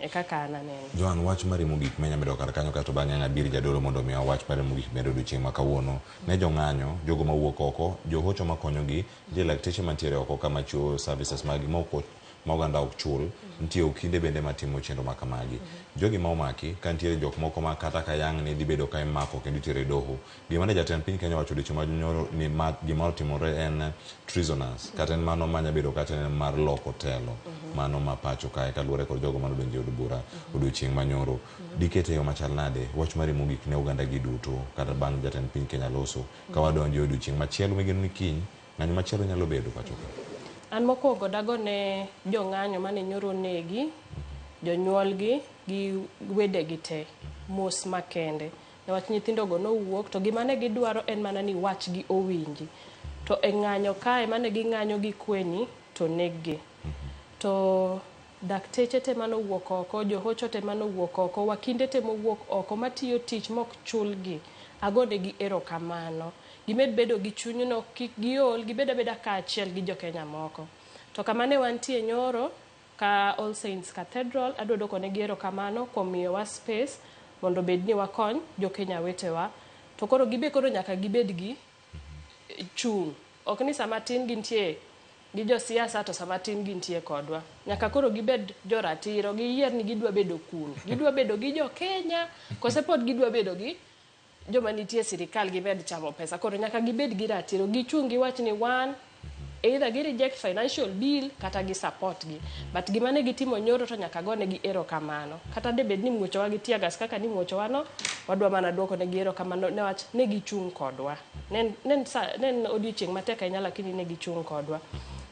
e kaka ananeno. Joan, wach mari mogik menya medo kar kanyo kato bang'e nyabiri jadolo mondo mi wach mari mogik medo odiochieng' ma kawuono ne jong'anyo jogo mawuok oko johocho makonyogi je lakteche mantiere oko kama chiwo services magi ma oganda ok chul nitie okinde bende matimo chenro makamagi jogi ma omaki ka nitiere jok moko ma kata ka yang' ni dhi bedo ka imako kendo itiere doho gima ne jatend piny Kenya wacho odiochieng' manyoro ni gima otimore en treasonous kata en mano manya bedo kata en mar loko telo mano ma pacho kae kaluwore kod jogo mano donjo e od bura odiochieng' manyoro dikete yo machal nade wach mari mogik ne oganda gi duto kata bang' jatend piny Kenya loso ka wadonjo e odiochieng' machielo migeno ni kiny ng'anyo machielo nyalo bedo pacho ka. An mokwongo dago ne jong'anyo mane nyoro negi jonyuolgi gi wedegi te mos makende newach nyithindogo nowuok to gima ne gidwaro en mana ni wachgi owinji to e ng'anyo kae mane ging'anyo gi kweni to neggi to dakteche te manowuok oko johocho te manowuok oko wakinde te mowuok oko matiyo tich mok chulgi agonegi erokamano gimed bedo gi chunyno kik giol gibedo beda kaachiel gi jokenya moko to kama ne wantie nyoro ka All Saints Cathedral adwodo konegi erokamano kuom miyowa space mondo bed ni wakony jokenya wetewa to koro koro nyaka gibed gi chung' ok ni sama tin gintie gi josiasa to sama tin gintie kodwa nyaka koro gibed joratiro giyier ni gidwa bedo kun gidwa bedo gi jokenya kose pod gidwa bedo gi joma nitie sirikal gimed chamo pesa koro nyaka gibed gi ratiro gichung' giwach ni wan either gi reject financial bill kata gi support gi but gima ne gitimo nyoro to nyaka gone gi erokamano kata de bed ni muochowa gi tiagas kaka ni muochowa no wadwa mana duoko ne gi erokamano newach ne gichung' kodwa nen odiochieng' matek ahinya lakini ne gichung' kodwa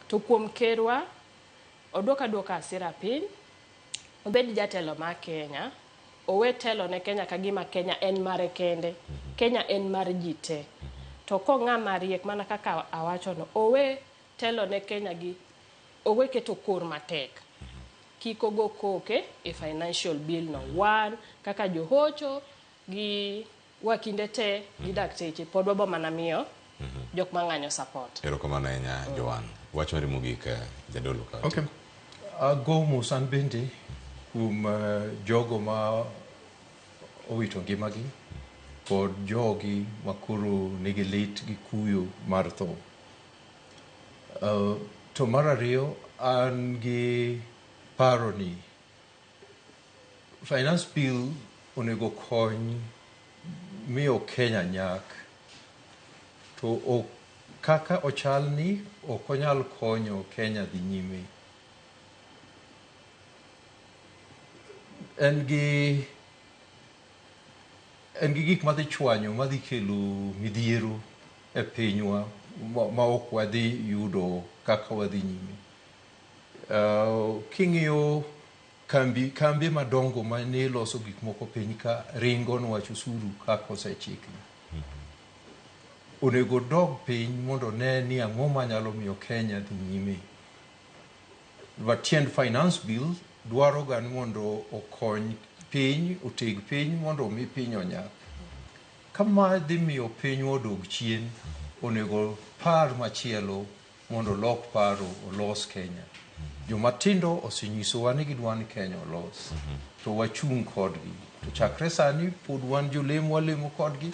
to kuom kerwa odwoka asira piny obed jatelo ma Kenya owe telo ne Kenya kagima Kenya en mare kende Kenya en mar ji te to kong'ama riek mana kaka awacho no owe telo ne Kenya gi owe keto kor matek kiko go koke e financial bill no one kaka johocho gi wakinde te gi dakteche pod wabo mana miyo jok mang'anyo support. Erokamano ahinya Joan, wach mari mogik jadolo ka. Okay. Gomo san bende jogo ma owito ngimagi kod jogi makoro nigi lit gi kuyo mar tho. To mar ariyo an gi paro ni finance bill onego kony miyo Kenya nyak to kaka ochal ni ok onyal konyo Kenya dhi nyime. En gi gik madhi chwanyo madhi kelo midhiero e pinywa ma ok wadhi yudo kaka wadhi nyime. King'iyo kambi madongo ma ne loso gik moko piny ka ringo nowach osuru kaka osechikni. Onego dog piny mondo ne ni ang'o manyalo miyo Kenya dhi nyime. Tiend finance bill dwaro ga ni mondo okony piny, oteg piny mondo omi piny onyak. Kama dhi miyo piny odog chien, onego par machielo mondo lok paro olos Kenya. Jomatindo osenyisowa ni gidwa ni Kenya olos, to wachung' kodgi. To chakre sani pod wan jolemo walemo kodgi,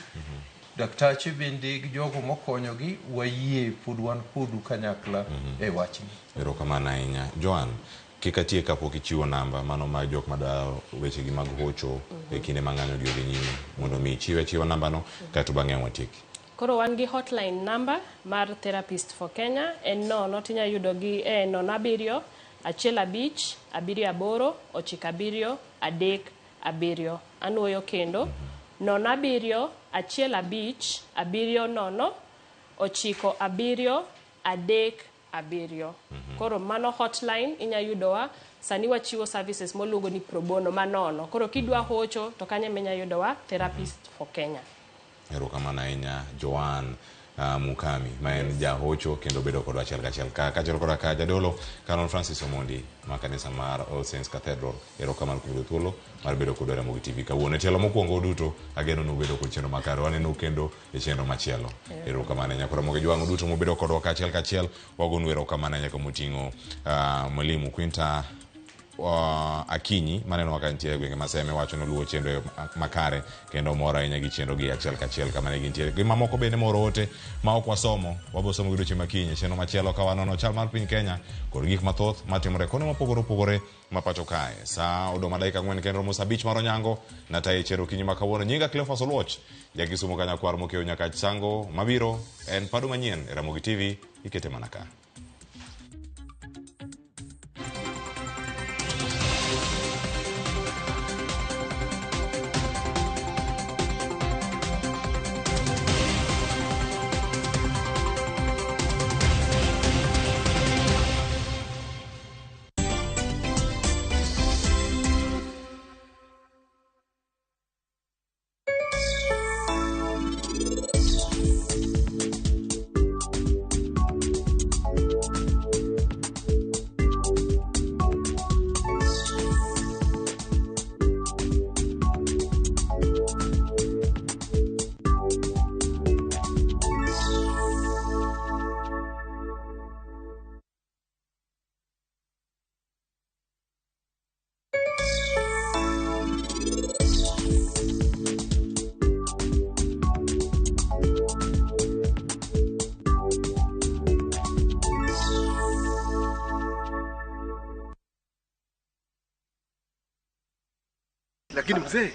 daktache bende gi jogo mokonyogi wayie pod wan kodu kanyakla e wachni. Erokamano ahinya. Joan, kik atie kapok ichiwo namba mano ma jok mada wechegi mag hocho e kinde mang'anyo gi odhi nyime mondo mi chiwo nambano kaeto bang'e watieki. Koro wan gi hotline number mar Therapist for Kenya en nono tinya yudo gi e 07 15 78 97 37. Anuoyo kendo 07 15 70 97 37. Koro mano hotline inya yudowa sani wachiwo services moluongo ni pro bono manono. Koro kidwa hocho to kanye menya yudowa Therapist for Kenya. Erokamano ahinya Joan Mukami ma en jahocho kendo bedo kod achiel kachiel kaachiel koda ka jadolo Canon Francis Omondi ma kanisa mar All Saints Cathedral. Erokamano kuom thuolo mar bedo kod Ramogi TV kawuono tielo mokwongo duto ageno no bedo kod chenro makare waneno kendo e chenro machielo. Erokamano nyaka Ramogi jwangu duto mobedo kodwa kaachiel kachiel wagonu erokamano nyaka moting'o Mwalimu Quinta Akinyi maneno wakantiere gwenge maseme wacho no luwo chendo makare kendo mora inya gi chendo gi achiel kachiel kama ne gintiere gi mamoko bende moro ote ma ok wasomo wabosomo gi doche makinyi chendo machielo ka wanono chal mar piny Kenya kod gik mathoth matimore kono mapogore ma pacho kae sa odoma dakika 4 kendo romo sabich maro nyango na tayi chero kinyi makawuono nyinga Cleophas Oluoch jakisumo kanya kwar mokeo nyaka sango mabiro en pado manyien e Ramogi TV ikete manaka. Lakini mzee,